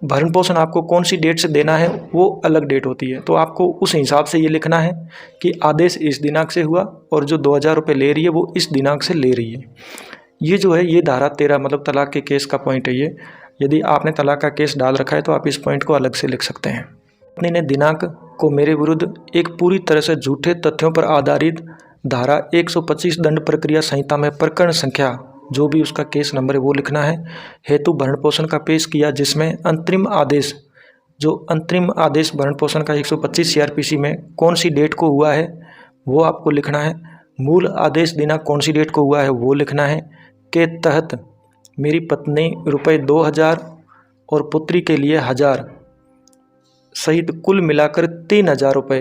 भरण पोषण आपको कौन सी डेट से देना है वो अलग डेट होती है, तो आपको उस हिसाब से ये लिखना है कि आदेश इस दिनांक से हुआ और जो 2000 रुपये ले रही है वो इस दिनांक से ले रही है। ये जो है ये धारा 13 मतलब तलाक के केस का पॉइंट है ये। यदि आपने तलाक का केस डाल रखा है तो आप इस पॉइंट को अलग से लिख सकते हैं। पत्नी ने दिनांक को मेरे विरुद्ध एक पूरी तरह से झूठे तथ्यों पर आधारित धारा 125 दंड प्रक्रिया संहिता में प्रकरण संख्या जो भी उसका केस नंबर है वो लिखना है, हेतु भरण पोषण का पेश किया, जिसमें अंतरिम आदेश, जो अंतरिम आदेश भरण पोषण का 125 CRPC में कौन सी डेट को हुआ है वो आपको लिखना है, मूल आदेश दिनांक कौन सी डेट को हुआ है वो लिखना है, के तहत मेरी पत्नी ₹2000 और पुत्री के लिए 1000 सहित कुल मिलाकर 3000 रुपये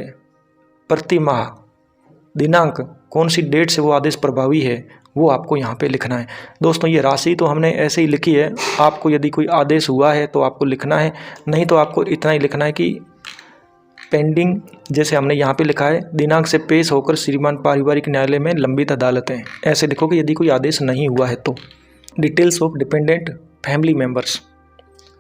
प्रति माह दिनांक कौन सी डेट से वो आदेश प्रभावी है वो आपको यहाँ पे लिखना है। दोस्तों ये राशि तो हमने ऐसे ही लिखी है, आपको यदि कोई आदेश हुआ है तो आपको लिखना है, नहीं तो आपको इतना ही लिखना है कि पेंडिंग, जैसे हमने यहाँ पे लिखा है दिनांक से पेश होकर श्रीमान पारिवारिक न्यायालय में लंबित अदालत है, ऐसे लिखोगे यदि कोई आदेश नहीं हुआ है तो। Details of dependent family members,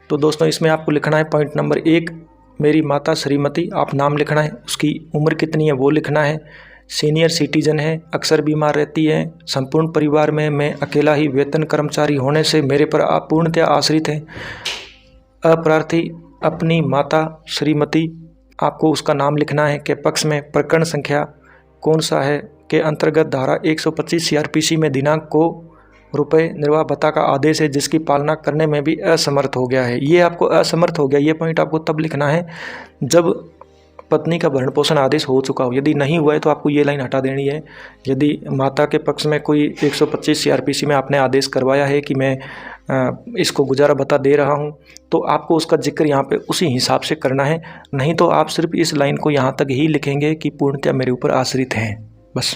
तो दोस्तों इसमें आपको लिखना है पॉइंट नंबर 1 मेरी माता श्रीमती, आप नाम लिखना है, उसकी उम्र कितनी है वो लिखना है, सीनियर सिटीजन है, अक्सर बीमार रहती है, संपूर्ण परिवार में मैं अकेला ही वेतन कर्मचारी होने से मेरे पर पूर्णतः आश्रित है, अप्रार्थी अपनी माता श्रीमती, आपको उसका नाम लिखना है, के पक्ष में प्रकरण संख्या कौन सा है के अंतर्गत धारा 125 CRPC में दिनांक को रुपये निर्वाह भत्ता का आदेश है, जिसकी पालना करने में भी असमर्थ हो गया है। ये आपको असमर्थ हो गया, ये पॉइंट आपको तब लिखना है जब पत्नी का भरण पोषण आदेश हो चुका हो। यदि नहीं हुआ है तो आपको ये लाइन हटा देनी है। यदि माता के पक्ष में कोई 125 CRPC में आपने आदेश करवाया है कि मैं इसको गुजारा भत्ता दे रहा हूँ, तो आपको उसका जिक्र यहाँ पे उसी हिसाब से करना है, नहीं तो आप सिर्फ इस लाइन को यहाँ तक ही लिखेंगे कि पूर्णतः मेरे ऊपर आश्रित हैं, बस।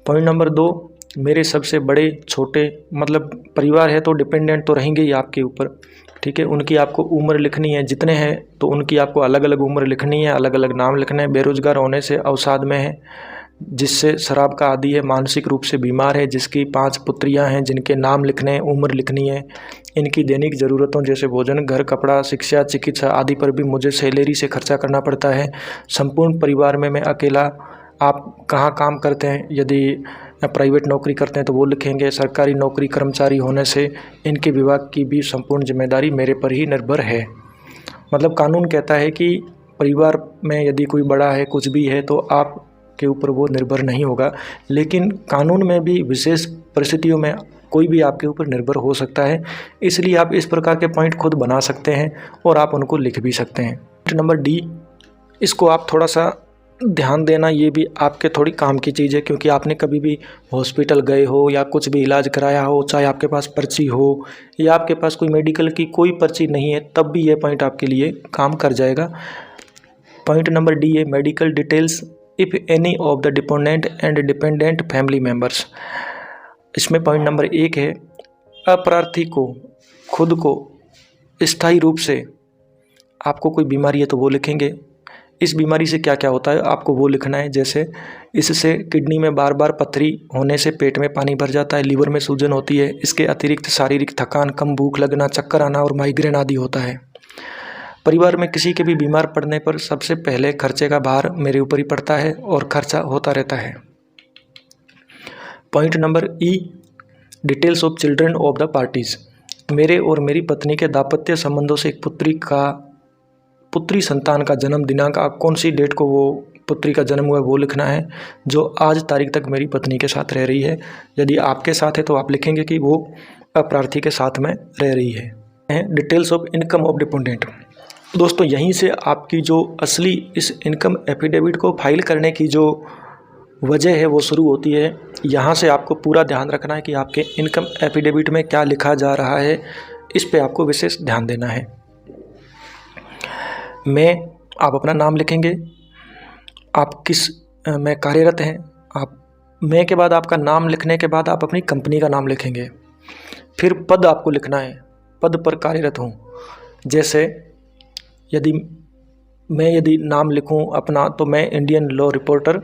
पॉइंट नंबर 2 मेरे सबसे बड़े छोटे, मतलब परिवार है तो डिपेंडेंट तो रहेंगे ही आपके ऊपर, ठीक है, उनकी आपको उम्र लिखनी है, जितने हैं तो उनकी आपको अलग अलग उम्र लिखनी है, अलग अलग नाम लिखना है, बेरोजगार होने से अवसाद में है, जिससे शराब का आदी है, मानसिक रूप से बीमार है, जिसकी 5 पुत्रियां हैं जिनके नाम लिखने हैं, उम्र लिखनी है, इनकी दैनिक ज़रूरतों जैसे भोजन, घर, कपड़ा, शिक्षा, चिकित्सा आदि पर भी मुझे सैलरी से खर्चा करना पड़ता है। संपूर्ण परिवार में मैं अकेला। आप कहाँ काम करते हैं? यदि प्राइवेट नौकरी करते हैं तो वो लिखेंगे। सरकारी नौकरी कर्मचारी होने से इनके विभाग की भी संपूर्ण जिम्मेदारी मेरे पर ही निर्भर है। मतलब कानून कहता है कि परिवार में यदि कोई बड़ा है, कुछ भी है, तो आप के ऊपर वो निर्भर नहीं होगा। लेकिन कानून में भी विशेष परिस्थितियों में कोई भी आपके ऊपर निर्भर हो सकता है, इसलिए आप इस प्रकार के पॉइंट खुद बना सकते हैं और आप उनको लिख भी सकते हैं। नंबर डी, इसको आप थोड़ा सा ध्यान देना, ये भी आपके थोड़ी काम की चीज़ है, क्योंकि आपने कभी भी हॉस्पिटल गए हो या कुछ भी इलाज कराया हो, चाहे आपके पास पर्ची हो या आपके पास कोई मेडिकल की कोई पर्ची नहीं है, तब भी ये पॉइंट आपके लिए काम कर जाएगा। पॉइंट नंबर डी है medical details if any of the dependent and dependent family members. इसमें पॉइंट नंबर 1 है अप्रार्थी को खुद को स्थायी रूप से आपको कोई बीमारी है तो वो लिखेंगे। इस बीमारी से क्या क्या होता है आपको वो लिखना है। जैसे इससे किडनी में बार बार पथरी होने से पेट में पानी भर जाता है, लीवर में सूजन होती है, इसके अतिरिक्त शारीरिक थकान, कम भूख लगना, चक्कर आना और माइग्रेन आदि होता है। परिवार में किसी के भी बीमार पड़ने पर सबसे पहले खर्चे का भार मेरे ऊपर ही पड़ता है और खर्चा होता रहता है। Point number E, details of children of the parties. मेरे और मेरी पत्नी के दाम्पत्य संबंधों से एक पुत्री संतान का जन्म दिनांक, कौन सी डेट को वो पुत्री का जन्म हुआ है वो लिखना है, जो आज तारीख तक मेरी पत्नी के साथ रह रही है। यदि आपके साथ है तो आप लिखेंगे कि वो अप्रार्थी के साथ में रह रही है। Details of income of dependent. दोस्तों यहीं से आपकी जो असली इस इनकम एफिडेविट को फाइल करने की जो वजह है वो शुरू होती है। यहाँ से आपको पूरा ध्यान रखना है कि आपके इनकम एफिडेविट में क्या लिखा जा रहा है, इस पे आपको विशेष ध्यान देना है। आप अपना नाम लिखेंगे, आप किस में कार्यरत हैं। आप मैं के बाद आपका नाम लिखने के बाद आप अपनी कंपनी का नाम लिखेंगे। फिर पद आपको लिखना है, पद पर कार्यरत हूँ। जैसे यदि नाम लिखूँ अपना, तो मैं इंडियन लॉ रिपोर्टर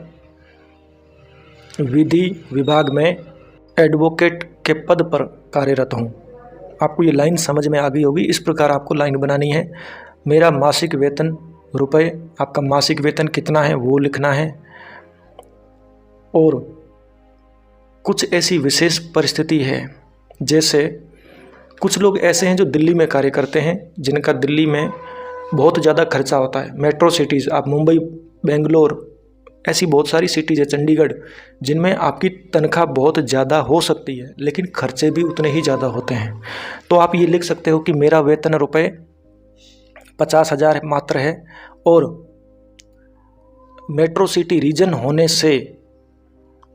विधि विभाग में एडवोकेट के पद पर कार्यरत हूँ। आपको ये लाइन समझ में आ गई होगी। इस प्रकार आपको लाइन बनानी है। मेरा मासिक वेतन रुपए, आपका मासिक वेतन कितना है वो लिखना है। और कुछ ऐसी विशेष परिस्थिति है, जैसे कुछ लोग ऐसे हैं जो दिल्ली में कार्य करते हैं, जिनका दिल्ली में बहुत ज़्यादा खर्चा होता है। मेट्रो सिटीज़, आप मुंबई, बेंगलोर, ऐसी बहुत सारी सिटीज़ है, चंडीगढ़, जिनमें आपकी तनख्वाह बहुत ज़्यादा हो सकती है लेकिन खर्चे भी उतने ही ज़्यादा होते हैं। तो आप ये लिख सकते हो कि मेरा वेतन रुपए 50,000 मात्र है, और मेट्रो सिटी रीजन होने से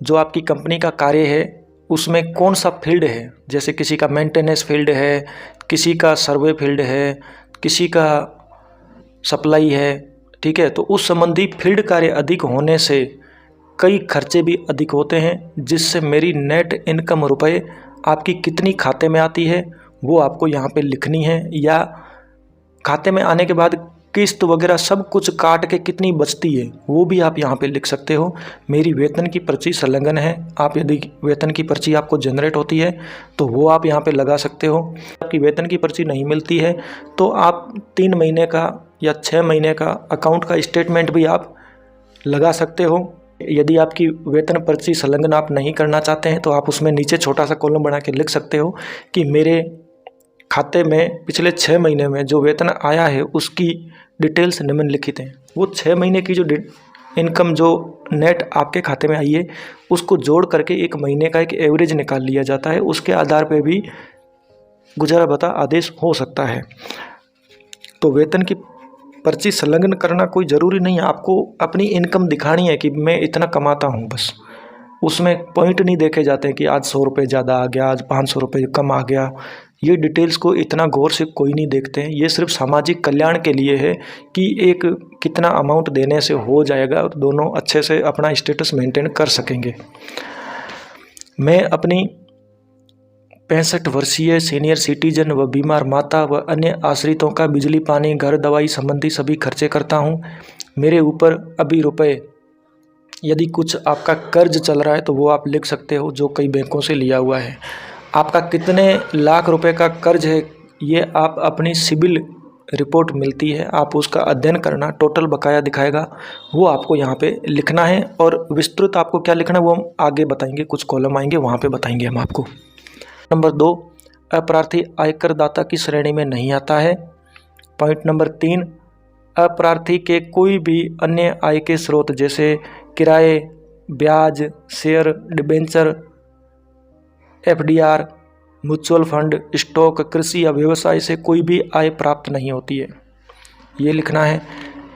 जो आपकी कंपनी का कार्य है उसमें कौन सा फील्ड है, जैसे किसी का मेंटेनेंस फील्ड है, किसी का सर्वे फील्ड है, किसी का सप्लाई है, ठीक है। तो उस संबंधी फील्ड कार्य अधिक होने से कई खर्चे भी अधिक होते हैं, जिससे मेरी नेट इनकम रुपए आपकी कितनी खाते में आती है वो आपको यहाँ पे लिखनी है, या खाते में आने के बाद किस्त वगैरह सब कुछ काट के कितनी बचती है वो भी आप यहाँ पे लिख सकते हो। मेरी वेतन की पर्ची संलग्न है। आप यदि वेतन की पर्ची आपको जनरेट होती है तो वो आप यहाँ पे लगा सकते हो। आपकी वेतन की पर्ची नहीं मिलती है तो आप 3 महीने का या 6 महीने का अकाउंट का स्टेटमेंट भी आप लगा सकते हो। यदि आपकी वेतन पर्ची संलग्न आप नहीं करना चाहते हैं तो आप उसमें नीचे छोटा सा कॉलम बना के लिख सकते हो कि मेरे खाते में पिछले 6 महीने में जो वेतन आया है उसकी डिटेल्स निम्नलिखित हैं। वो 6 महीने की जो इनकम जो नेट आपके खाते में आई है उसको जोड़ करके 1 महीने का एक एवरेज निकाल लिया जाता है। उसके आधार पर भी गुजारा भत्ता आदेश हो सकता है। तो वेतन की पर्ची संलग्न करना कोई ज़रूरी नहीं है, आपको अपनी इनकम दिखानी है कि मैं इतना कमाता हूँ बस। उसमें पॉइंट नहीं देखे जाते हैं कि आज 100 रुपये ज़्यादा आ गया, आज 500 रुपये कम आ गया। ये डिटेल्स को इतना गौर से कोई नहीं देखते हैं। ये सिर्फ सामाजिक कल्याण के लिए है कि एक कितना अमाउंट देने से हो जाएगा और दोनों अच्छे से अपना स्टेटस मेंटेन कर सकेंगे। मैं अपनी 65 वर्षीय सीनियर सिटीजन व बीमार माता व अन्य आश्रितों का बिजली, पानी, घर, दवाई संबंधी सभी खर्चे करता हूँ। मेरे ऊपर अभी रुपए यदि कुछ आपका कर्ज चल रहा है तो वो आप लिख सकते हो, जो कई बैंकों से लिया हुआ है। आपका कितने लाख रुपए का कर्ज है, ये आप अपनी सिबिल रिपोर्ट मिलती है, आप उसका अध्ययन करना, टोटल बकाया दिखाएगा, वो आपको यहाँ पे लिखना है। और विस्तृत आपको क्या लिखना है वो हम आगे बताएंगे, कुछ कॉलम आएंगे वहाँ पे बताएंगे हम आपको। नंबर 2, अप्रार्थी आयकर दाता की श्रेणी में नहीं आता है। पॉइंट नंबर 3, अप्रार्थी के कोई भी अन्य आय के स्रोत जैसे किराए, ब्याज, share, debenture, FDR, mutual fund, stock, कृषि या व्यवसाय से कोई भी आय प्राप्त नहीं होती है, ये लिखना है।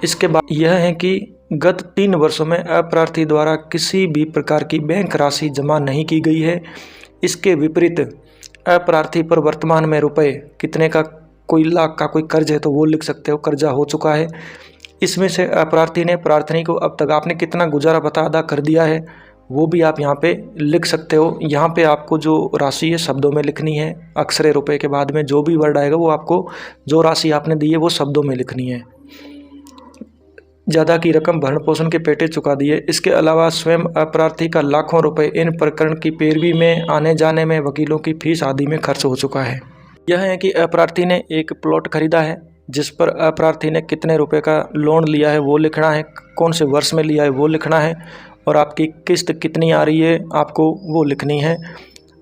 इसके बाद यह है कि गत 3 वर्षों में अप्रार्थी द्वारा किसी भी प्रकार की बैंक राशि जमा नहीं की गई है। इसके विपरीत अप्रार्थी पर वर्तमान में रुपए कितने का, कोई लाख का कोई कर्ज है तो वो लिख सकते हो, कर्जा हो चुका है। इसमें से अप्रार्थी ने प्रार्थनी को अब तक आपने कितना गुजारा भत्ता अदा कर दिया है वो भी आप यहाँ पे लिख सकते हो। यहाँ पे आपको जो राशि है शब्दों में लिखनी है, अक्षरे रुपए के बाद में जो भी वर्ड आएगा वो आपको, जो राशि आपने दी है वो शब्दों में लिखनी है। ज़्यादा की रकम भरण पोषण के पेटे चुका दिए। इसके अलावा स्वयं अप्रार्थी का लाखों रुपए इन प्रकरण की पैरवी में, आने जाने में, वकीलों की फीस आदि में खर्च हो चुका है। यह है कि अप्रार्थी ने एक प्लॉट खरीदा है जिस पर अप्रार्थी ने कितने रुपए का लोन लिया है वो लिखना है, कौन से वर्ष में लिया है वो लिखना है, और आपकी किस्त कितनी आ रही है आपको वो लिखनी है।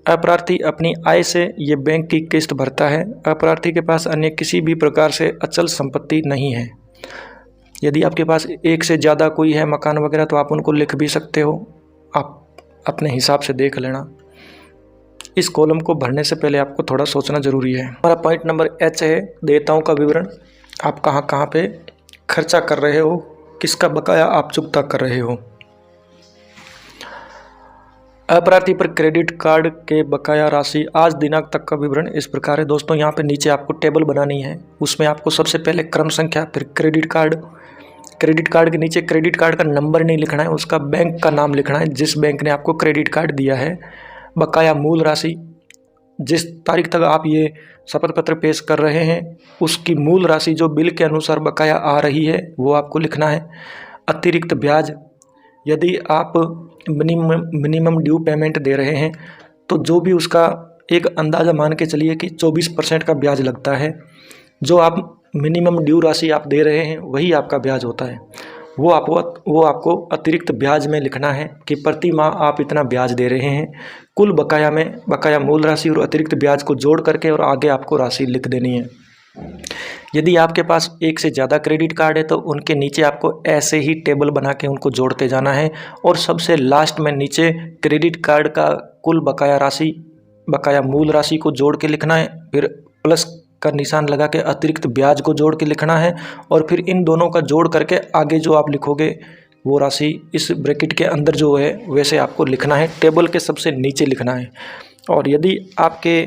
अप्रार्थी अपनी आय से ये बैंक की किस्त भरता है। अप्रार्थी के पास अन्य किसी भी प्रकार से अचल संपत्ति नहीं है। यदि आपके पास एक से ज़्यादा कोई है मकान वगैरह तो आप उनको लिख भी सकते हो, आप अपने हिसाब से देख लेना। इस कॉलम को भरने से पहले आपको थोड़ा सोचना जरूरी है। हमारा पॉइंट नंबर H है देयताओं का विवरण। आप कहाँ कहाँ पे खर्चा कर रहे हो, किसका बकाया आप चुकता कर रहे हो। अप्रार्थी पर क्रेडिट कार्ड के बकाया राशि आज दिनांक तक का विवरण इस प्रकार है। दोस्तों यहाँ पे नीचे आपको टेबल बनानी है, उसमें आपको सबसे पहले क्रम संख्या, फिर क्रेडिट कार्ड, क्रेडिट कार्ड के नीचे क्रेडिट कार्ड का नंबर नहीं लिखना है, उसका बैंक का नाम लिखना है जिस बैंक ने आपको क्रेडिट कार्ड दिया है। बकाया मूल राशि, जिस तारीख तक आप ये शपथ पत्र पेश कर रहे हैं उसकी मूल राशि जो बिल के अनुसार बकाया आ रही है वो आपको लिखना है। अतिरिक्त ब्याज, यदि आप मिनिमम ड्यू पेमेंट दे रहे हैं तो जो भी उसका एक अंदाज़ा मान के चलिए कि 24% का ब्याज लगता है। जो आप मिनिमम ड्यू राशि आप दे रहे हैं वही आपका ब्याज होता है, वो आपको अतिरिक्त ब्याज में लिखना है कि प्रति माह आप इतना ब्याज दे रहे हैं। कुल बकाया में बकाया मूल राशि और अतिरिक्त ब्याज को जोड़ करके और आगे आपको राशि लिख देनी है। यदि आपके पास एक से ज़्यादा क्रेडिट कार्ड है तो उनके नीचे आपको ऐसे ही टेबल बना के उनको जोड़ते जाना है और सबसे लास्ट में नीचे क्रेडिट कार्ड का कुल बकाया राशि, बकाया मूल राशि को जोड़ के लिखना है, फिर प्लस का निशान लगा के अतिरिक्त ब्याज को जोड़ के लिखना है और फिर इन दोनों का जोड़ करके आगे जो आप लिखोगे वो राशि इस ब्रैकेट के अंदर जो है वैसे आपको लिखना है, टेबल के सबसे नीचे लिखना है। और यदि आपके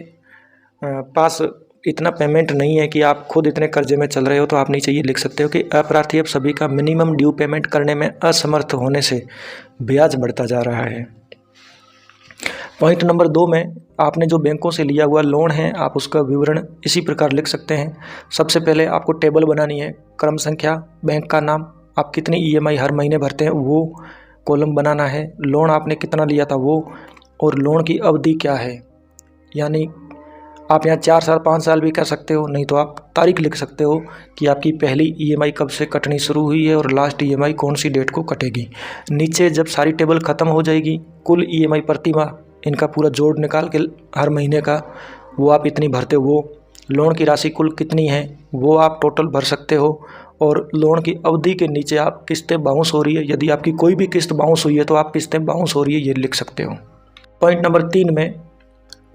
पास इतना पेमेंट नहीं है कि आप खुद इतने कर्जे में चल रहे हो तो आप नीचे ये लिख सकते हो कि अप्रार्थी अब सभी का मिनिमम ड्यू पेमेंट करने में असमर्थ होने से ब्याज बढ़ता जा रहा है। पॉइंट नंबर 2 में आपने जो बैंकों से लिया हुआ लोन है आप उसका विवरण इसी प्रकार लिख सकते हैं। सबसे पहले आपको टेबल बनानी है, क्रम संख्या, बैंक का नाम, आप कितनी EMI हर महीने भरते हैं वो कॉलम बनाना है, लोन आपने कितना लिया था वो, और लोन की अवधि क्या है। यानी आप यहाँ 4 साल 5 साल भी कर सकते हो, नहीं तो आप तारीख लिख सकते हो कि आपकी पहली EMI कब से कटनी शुरू हुई है और लास्ट EMI कौन सी डेट को कटेगी। नीचे जब सारी टेबल ख़त्म हो जाएगी कुल EMI प्रति माह इनका पूरा जोड़ निकाल के हर महीने का वो आप इतनी भरते हो, वो लोन की राशि कुल कितनी है वो आप टोटल भर सकते हो। और लोन की अवधि के नीचे आप किस्तें बाउंस हो रही है, यदि आपकी कोई भी किस्त बाउंस हुई है तो आप किस्तें बाउंस हो रही है ये लिख सकते हो। पॉइंट नंबर 3 में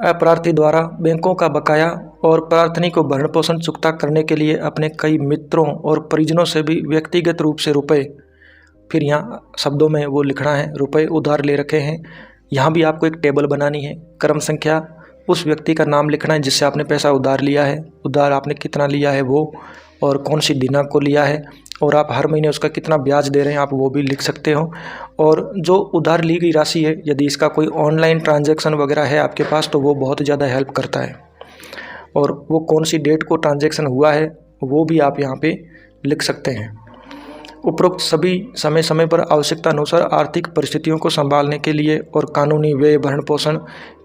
अप्रार्थी द्वारा बैंकों का बकाया और प्रार्थनी को भरण पोषण चुकता करने के लिए अपने कई मित्रों और परिजनों से भी व्यक्तिगत रूप से रुपए, फिर यहाँ शब्दों में वो लिखना है रुपए उधार ले रखे हैं। यहाँ भी आपको एक टेबल बनानी है, क्रम संख्या, उस व्यक्ति का नाम लिखना है जिससे आपने पैसा उधार लिया है, उधार आपने कितना लिया है वो, और कौन सी दिनांक को लिया है, और आप हर महीने उसका कितना ब्याज दे रहे हैं आप वो भी लिख सकते हो। और जो उधार ली गई राशि है यदि इसका कोई ऑनलाइन ट्रांजैक्शन वगैरह है आपके पास तो वो बहुत ज़्यादा हेल्प करता है, और वो कौन सी डेट को ट्रांजैक्शन हुआ है वो भी आप यहाँ पे लिख सकते हैं। उपरोक्त सभी समय समय पर आवश्यकता अनुसार आर्थिक परिस्थितियों को संभालने के लिए और कानूनी व्यय, भरण पोषण,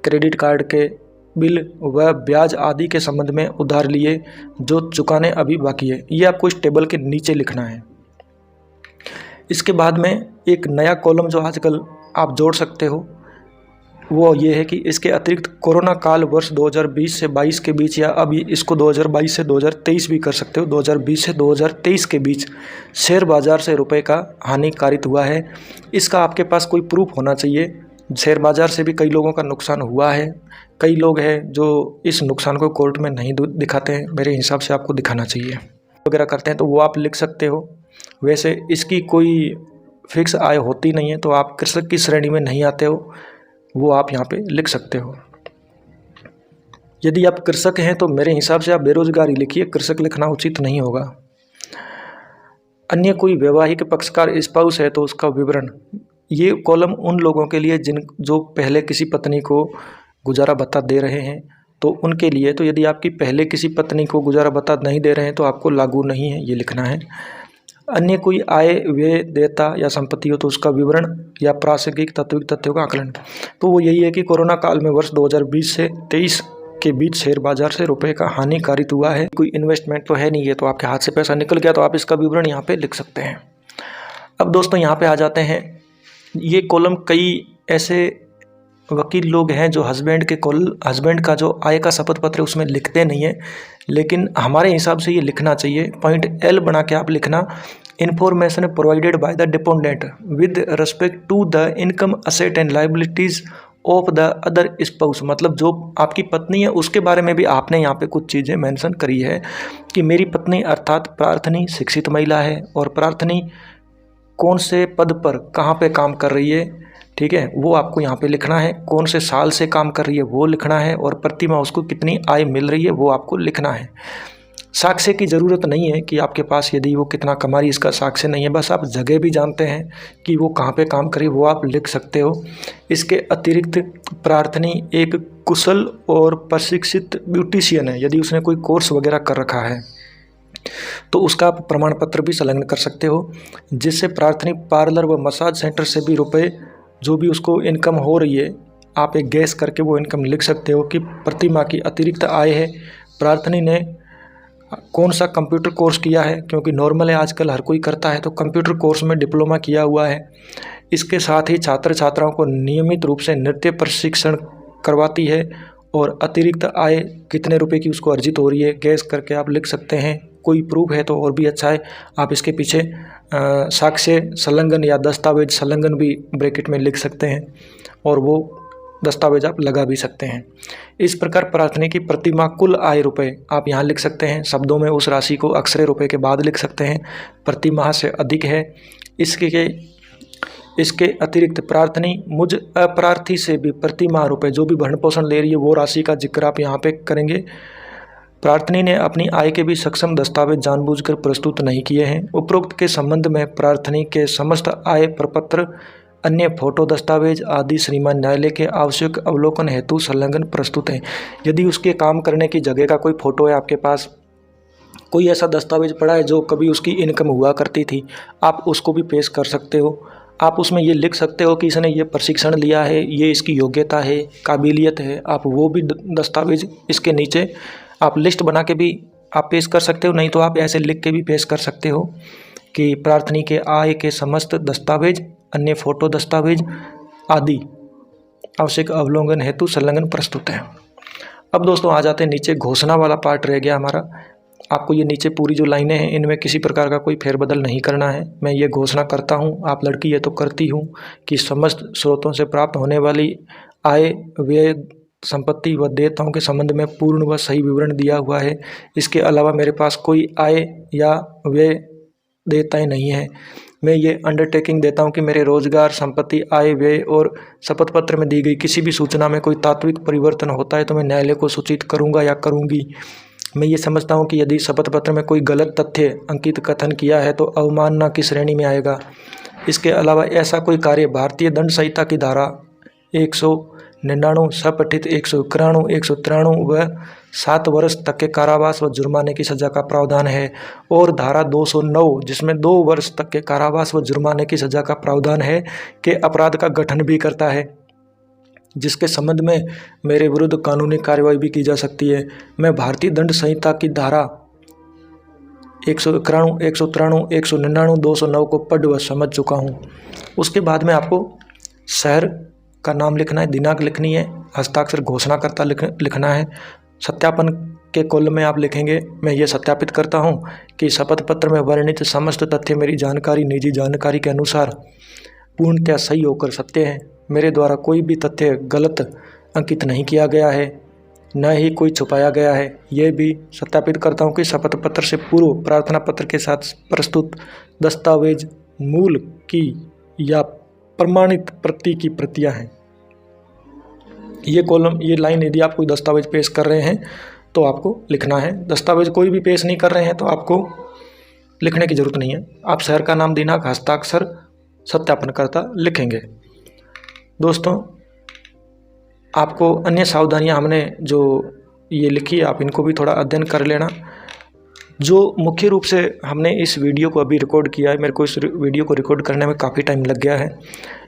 क्रेडिट कार्ड के बिल व ब्याज आदि के संबंध में उधार लिए जो चुकाने अभी बाकी है, ये आपको इस टेबल के नीचे लिखना है। इसके बाद में एक नया कॉलम जो आजकल आप जोड़ सकते हो वो ये है कि इसके अतिरिक्त कोरोना काल वर्ष 2020 से 22 के बीच, या अभी इसको 2022 से 2023 भी कर सकते हो, 2020 से 2023 के बीच शेयर बाज़ार से रुपए का हानि कारित हुआ है। इसका आपके पास कोई प्रूफ होना चाहिए। शेयर बाज़ार से भी कई लोगों का नुकसान हुआ है, कई लोग हैं जो इस नुकसान को कोर्ट में नहीं दिखाते हैं, मेरे हिसाब से आपको दिखाना चाहिए वगैरह करते हैं तो वो आप लिख सकते हो। वैसे इसकी कोई फिक्स आय होती नहीं है, तो आप कृषक की श्रेणी में नहीं आते हो, वो आप यहाँ पे लिख सकते हो। यदि आप कृषक हैं तो मेरे हिसाब से आप बेरोजगार ही लिखिए, कृषक लिखना उचित नहीं होगा। अन्य कोई वैवाहिक पक्षकार स्पाउस है तो उसका विवरण, ये कॉलम उन लोगों के लिए जो पहले किसी पत्नी को गुजारा भत्ता दे रहे हैं तो उनके लिए। तो यदि आपकी पहले किसी पत्नी को गुजारा भत्ता नहीं दे रहे हैं तो आपको लागू नहीं है, ये लिखना है। अन्य कोई आय, व्यय, देयता या संपत्ति हो तो उसका विवरण या प्रासंगिक तात्विक तथ्यों का आकलन। तो वो यही है कि कोरोना काल में वर्ष 2020 से 23 के बीच शेयर बाजार से रुपए का हानि कारित हुआ है। कोई इन्वेस्टमेंट तो है नहीं, ये तो आपके हाथ से पैसा निकल गया, तो आप इसका विवरण यहाँ पे लिख सकते हैं। अब दोस्तों यहाँ पे आ जाते हैं, ये कॉलम कई ऐसे वकील लोग हैं जो हस्बैंड का जो आय का शपथ पत्र उसमें लिखते नहीं है, लेकिन हमारे हिसाब से ये लिखना चाहिए। पॉइंट एल बना के आप लिखना, information provided by the dependent with respect to the income, asset and liabilities of the other spouse. मतलब जो आपकी पत्नी है उसके बारे में भी आपने यहाँ पे कुछ चीज़ें मेंशन करी है कि मेरी पत्नी अर्थात प्रार्थनी शिक्षित महिला है और प्रार्थनी कौन से पद पर कहाँ पे काम कर रही है, ठीक है, वो आपको यहाँ पे लिखना है। कौन से साल से काम कर रही है वो लिखना है, और प्रति माह उसको कितनी आय मिल रही है वो आपको लिखना है। साक्ष्य की ज़रूरत नहीं है कि आपके पास यदि वो कितना कमा रही है इसका साक्ष्य नहीं है, बस आप जगह भी जानते हैं कि वो कहाँ पे काम करी वो आप लिख सकते हो। इसके अतिरिक्त प्रार्थनी एक कुशल और प्रशिक्षित ब्यूटिशियन है, यदि उसने कोई कोर्स वगैरह कर रखा है तो उसका आप प्रमाण पत्र भी संलग्न कर सकते हो, जिससे प्रार्थनी पार्लर व मसाज सेंटर से भी रुपए जो भी उसको इनकम हो रही है आप एक गैस करके वो इनकम लिख सकते हो कि प्रति माह की अतिरिक्त आय है। प्रार्थनी ने कौन सा कंप्यूटर कोर्स किया है, क्योंकि नॉर्मल है आजकल हर कोई करता है, तो कंप्यूटर कोर्स में डिप्लोमा किया हुआ है। इसके साथ ही छात्र छात्राओं को नियमित रूप से नृत्य प्रशिक्षण करवाती है, और अतिरिक्त आय कितने रुपए की उसको अर्जित हो रही है गैस करके आप लिख सकते हैं। कोई प्रूफ है तो और भी अच्छा है, आप इसके पीछे साक्ष्य संलग्न या दस्तावेज संलग्न भी ब्रैकेट में लिख सकते हैं, और वो दस्तावेज आप लगा भी सकते हैं। इस प्रकार प्रार्थनी की प्रति माह कुल आय रुपए आप यहाँ लिख सकते हैं, शब्दों में उस राशि को अक्षरे रुपए के बाद लिख सकते हैं, प्रति माह से अधिक है। इसके अतिरिक्त प्रार्थनी मुझ अप्रार्थी से भी प्रति माह रुपए जो भी भरण पोषण ले रही है वो राशि का जिक्र आप यहाँ पे करेंगे। प्रार्थनी ने अपनी आय के भी सक्षम दस्तावेज जानबूझकर प्रस्तुत नहीं किए हैं। उपरोक्त के संबंध में प्रार्थनी के समस्त आय प्रपत्र, अन्य फोटो दस्तावेज आदि श्रीमान न्यायालय के आवश्यक अवलोकन हेतु संलग्न प्रस्तुत हैं। यदि उसके काम करने की जगह का कोई फोटो है आपके पास, कोई ऐसा दस्तावेज पड़ा है जो कभी उसकी इनकम हुआ करती थी, आप उसको भी पेश कर सकते हो। आप उसमें ये लिख सकते हो कि इसने ये प्रशिक्षण लिया है, ये इसकी योग्यता है, काबिलियत है, आप वो भी दस्तावेज इसके नीचे आप लिस्ट बना के भी आप पेश कर सकते हो। नहीं तो आप ऐसे लिख के भी पेश कर सकते हो कि प्रार्थनी के आय के समस्त दस्तावेज, अन्य फोटो दस्तावेज आदि आवश्यक अवलोकन हेतु संलग्न प्रस्तुत है। अब दोस्तों आ जाते हैं नीचे, घोषणा वाला पार्ट रह गया हमारा। आपको ये नीचे पूरी जो लाइनें हैं इनमें किसी प्रकार का कोई फेरबदल नहीं करना है। मैं ये घोषणा करता हूँ, आप लड़की है तो करती हूँ, कि समस्त स्रोतों से प्राप्त होने वाली आय, व्यय, संपत्ति व देयताओं के संबंध में पूर्ण व सही विवरण दिया हुआ है। इसके अलावा मेरे पास कोई आय या व्यय देयताएं नहीं है। मैं ये अंडरटेकिंग देता हूँ कि मेरे रोजगार, संपत्ति, आय, व्यय और शपथ पत्र में दी गई किसी भी सूचना में कोई तात्विक परिवर्तन होता है तो मैं न्यायालय को सूचित करूँगा या करूँगी। मैं ये समझता हूँ कि यदि शपथ पत्र में कोई गलत तथ्य अंकित कथन किया है तो अवमानना की श्रेणी में आएगा। इसके अलावा ऐसा कोई कार्य भारतीय दंड संहिता की धारा 199 सपठित 191, 193 व 7 वर्ष तक के कारावास व जुर्माने की सज़ा का प्रावधान है। और धारा 209 जिसमें 2 वर्ष तक के कारावास व जुर्माने की सज़ा का प्रावधान है के अपराध का गठन भी करता है, जिसके संबंध में मेरे विरुद्ध कानूनी कार्रवाई भी की जा सकती है। मैं भारतीय दंड संहिता की धारा 191, 193, 199, 209 को पढ़ व समझ चुका हूँ। उसके बाद में आपको शहर का नाम लिखना है, दिनांक लिखनी है, हस्ताक्षर घोषणाकर्ता लिखना है। सत्यापन के कॉलम में आप लिखेंगे, मैं ये सत्यापित करता हूँ कि शपथ पत्र में वर्णित समस्त तथ्य मेरी जानकारी निजी जानकारी के अनुसार पूर्णतः सही होकर सत्य है। मेरे द्वारा कोई भी तथ्य गलत अंकित नहीं किया गया है, न ही कोई छुपाया गया है। यह भी सत्यापित करता हूँ कि शपथ पत्र से पूर्व प्रार्थना पत्र के साथ प्रस्तुत दस्तावेज मूल की या प्रमाणित प्रति की प्रतियां हैं। ये कॉलम, ये लाइन यदि आप कोई दस्तावेज पेश कर रहे हैं तो आपको लिखना है। दस्तावेज कोई भी पेश नहीं कर रहे हैं तो आपको लिखने की ज़रूरत नहीं है। आप शहर का नाम, दिनांक, हस्ताक्षर, सत्यापनकर्ता लिखेंगे। दोस्तों, आपको अन्य सावधानियां हमने जो ये लिखी, आप इनको भी थोड़ा अध्ययन कर लेना। जो मुख्य रूप से हमने इस वीडियो को अभी रिकॉर्ड किया है, मेरे को इस वीडियो को रिकॉर्ड करने में काफ़ी टाइम लग गया है।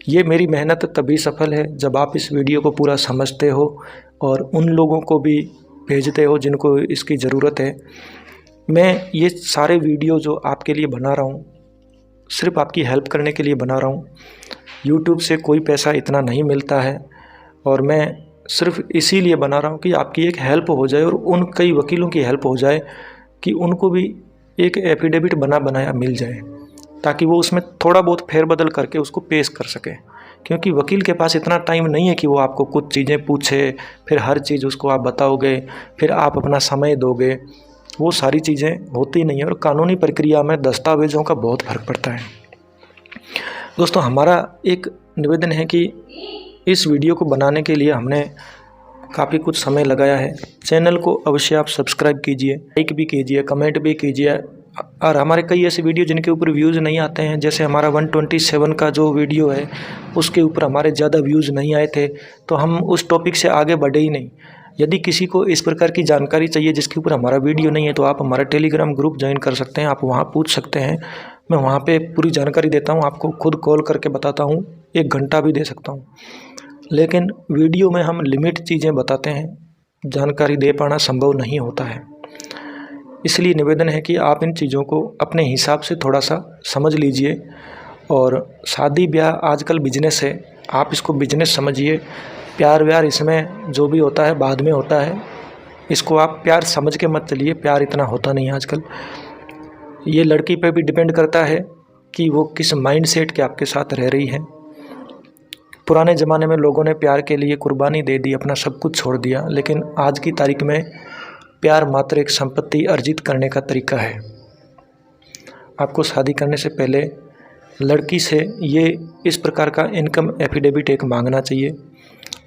ये मेरी मेहनत तभी सफल है जब आप इस वीडियो को पूरा समझते हो और उन लोगों को भी भेजते हो जिनको इसकी ज़रूरत है। मैं ये सारे वीडियो जो आपके लिए बना रहा हूँ, सिर्फ आपकी हेल्प करने के लिए बना रहा हूँ। यूट्यूब से कोई पैसा इतना नहीं मिलता है और मैं सिर्फ इसीलिए बना रहा हूँ कि आपकी एक हेल्प हो जाए और उन कई वकीलों की हेल्प हो जाए कि उनको भी एक एफिडेविट बना बनाया मिल जाए, ताकि वो उसमें थोड़ा बहुत फेरबदल करके उसको पेश कर सके। क्योंकि वकील के पास इतना टाइम नहीं है कि वो आपको कुछ चीज़ें पूछे, फिर हर चीज़ उसको आप बताओगे, फिर आप अपना समय दोगे। वो सारी चीज़ें होती नहीं है और कानूनी प्रक्रिया में दस्तावेज़ों का बहुत फ़र्क पड़ता है। दोस्तों, हमारा एक निवेदन है कि इस वीडियो को बनाने के लिए हमने काफ़ी कुछ समय लगाया है। चैनल को अवश्य आप सब्सक्राइब कीजिए, लाइक भी कीजिए, कमेंट भी कीजिए। और हमारे कई ऐसे वीडियो जिनके ऊपर व्यूज़ नहीं आते हैं, जैसे हमारा 127 का जो वीडियो है उसके ऊपर हमारे ज़्यादा व्यूज़ नहीं आए थे, तो हम उस टॉपिक से आगे बढ़े ही नहीं। यदि किसी को इस प्रकार की जानकारी चाहिए जिसके ऊपर हमारा वीडियो नहीं है, तो आप हमारा टेलीग्राम ग्रुप ज्वाइन कर सकते हैं। आप वहाँ पूछ सकते हैं, मैं वहाँ पे पूरी जानकारी देता हूँ, आपको खुद कॉल करके बताता हूँ, 1 घंटा भी दे सकता हूँ। लेकिन वीडियो में हम लिमिट चीज़ें बताते हैं, जानकारी दे पाना संभव नहीं होता है। इसलिए निवेदन है कि आप इन चीज़ों को अपने हिसाब से थोड़ा सा समझ लीजिए। और शादी ब्याह आजकल बिजनेस है, आप इसको बिजनेस समझिए। प्यार व्यार इसमें जो भी होता है बाद में होता है, इसको आप प्यार समझ के मत चलिए। प्यार इतना होता नहीं है आजकल। ये लड़की पे भी डिपेंड करता है कि वो किस माइंडसेट के आपके साथ रह रही है। पुराने ज़माने में लोगों ने प्यार के लिए कुर्बानी दे दी, अपना सब कुछ छोड़ दिया, लेकिन आज की तारीख में प्यार मात्र एक संपत्ति अर्जित करने का तरीका है। आपको शादी करने से पहले लड़की से ये इस प्रकार का इनकम एफिडेविट एक मांगना चाहिए,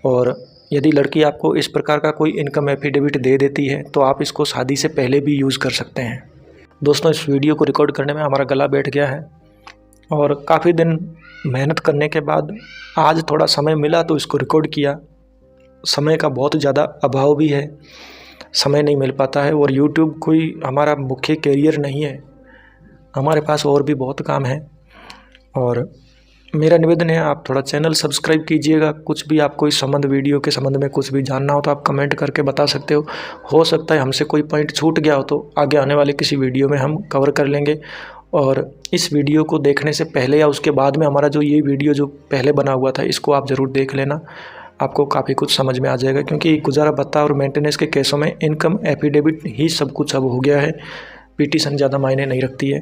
और यदि लड़की आपको इस प्रकार का कोई इनकम एफिडेविट दे देती है तो आप इसको शादी से पहले भी यूज़ कर सकते हैं। दोस्तों, इस वीडियो को रिकॉर्ड करने में हमारा गला बैठ गया है और काफ़ी दिन मेहनत करने के बाद आज थोड़ा समय मिला तो इसको रिकॉर्ड किया। समय का बहुत ज़्यादा अभाव भी है, समय नहीं मिल पाता है, और यूट्यूब कोई हमारा मुख्य कैरियर नहीं है, हमारे पास और भी बहुत काम है। और मेरा निवेदन है, आप थोड़ा चैनल सब्सक्राइब कीजिएगा। कुछ भी आपको इस संबंध वीडियो के संबंध में कुछ भी जानना हो तो आप कमेंट करके बता सकते हो सकता है हमसे कोई पॉइंट छूट गया हो तो आगे आने वाले किसी वीडियो में हम कवर कर लेंगे। और इस वीडियो को देखने से पहले या उसके बाद में हमारा जो ये वीडियो जो पहले बना हुआ था, इसको आप ज़रूर देख लेना, आपको काफ़ी कुछ समझ में आ जाएगा। क्योंकि गुजारा भत्ता और मेंटेनेंस के केसों में इनकम एफिडेविट ही सब कुछ अब हो गया है। पिटीशन ज़्यादा मायने नहीं रखती है,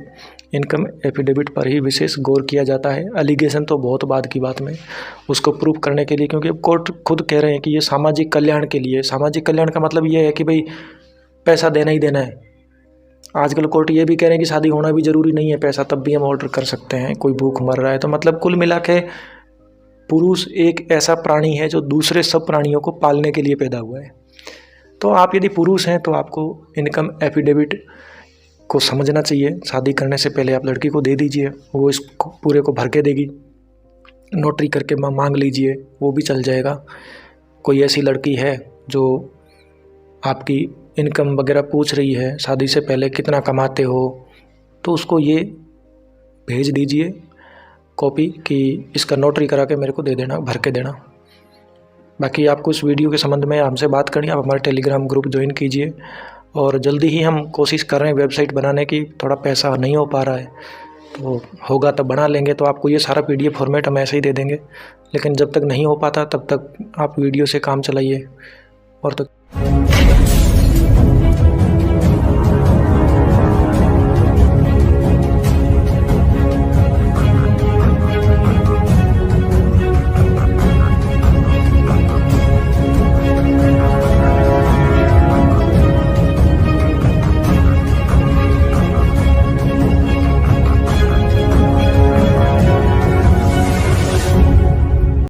इनकम एफिडेविट पर ही विशेष गौर किया जाता है। एलिगेशन तो बहुत बाद की बात में, उसको प्रूव करने के लिए, क्योंकि अब कोर्ट खुद कह रहे हैं कि ये सामाजिक कल्याण के लिए। सामाजिक कल्याण का मतलब ये है कि भाई पैसा देना ही देना है। आजकल कोर्ट ये भी कह रहे हैं कि शादी होना भी ज़रूरी नहीं है, पैसा तब भी हम ऑर्डर कर सकते हैं, कोई भूख मर रहा है तो। मतलब कुल मिला के पुरुष एक ऐसा प्राणी है जो दूसरे सब प्राणियों को पालने के लिए पैदा हुआ है। तो आप यदि पुरुष हैं तो आपको इनकम एफिडेविट को समझना चाहिए। शादी करने से पहले आप लड़की को दे दीजिए, वो इस पूरे को भर के देगी, नोटरी करके मांग लीजिए, वो भी चल जाएगा। कोई ऐसी लड़की है जो आपकी इनकम वगैरह पूछ रही है, शादी से पहले कितना कमाते हो, तो उसको ये भेज दीजिए कॉपी कि इसका नोटरी करा के मेरे को दे देना, भर के देना। बाकी आपको इस वीडियो के संबंध में हमसे बात करनी है, आप हमारे टेलीग्राम ग्रुप ज्वाइन कीजिए। और जल्दी ही हम कोशिश कर रहे हैं वेबसाइट बनाने की, थोड़ा पैसा नहीं हो पा रहा है, तो होगा तब बना लेंगे। तो आपको ये सारा PDF फॉर्मेट हम ऐसे ही दे देंगे, लेकिन जब तक नहीं हो पाता तब तक आप वीडियो से काम चलाइए। और तो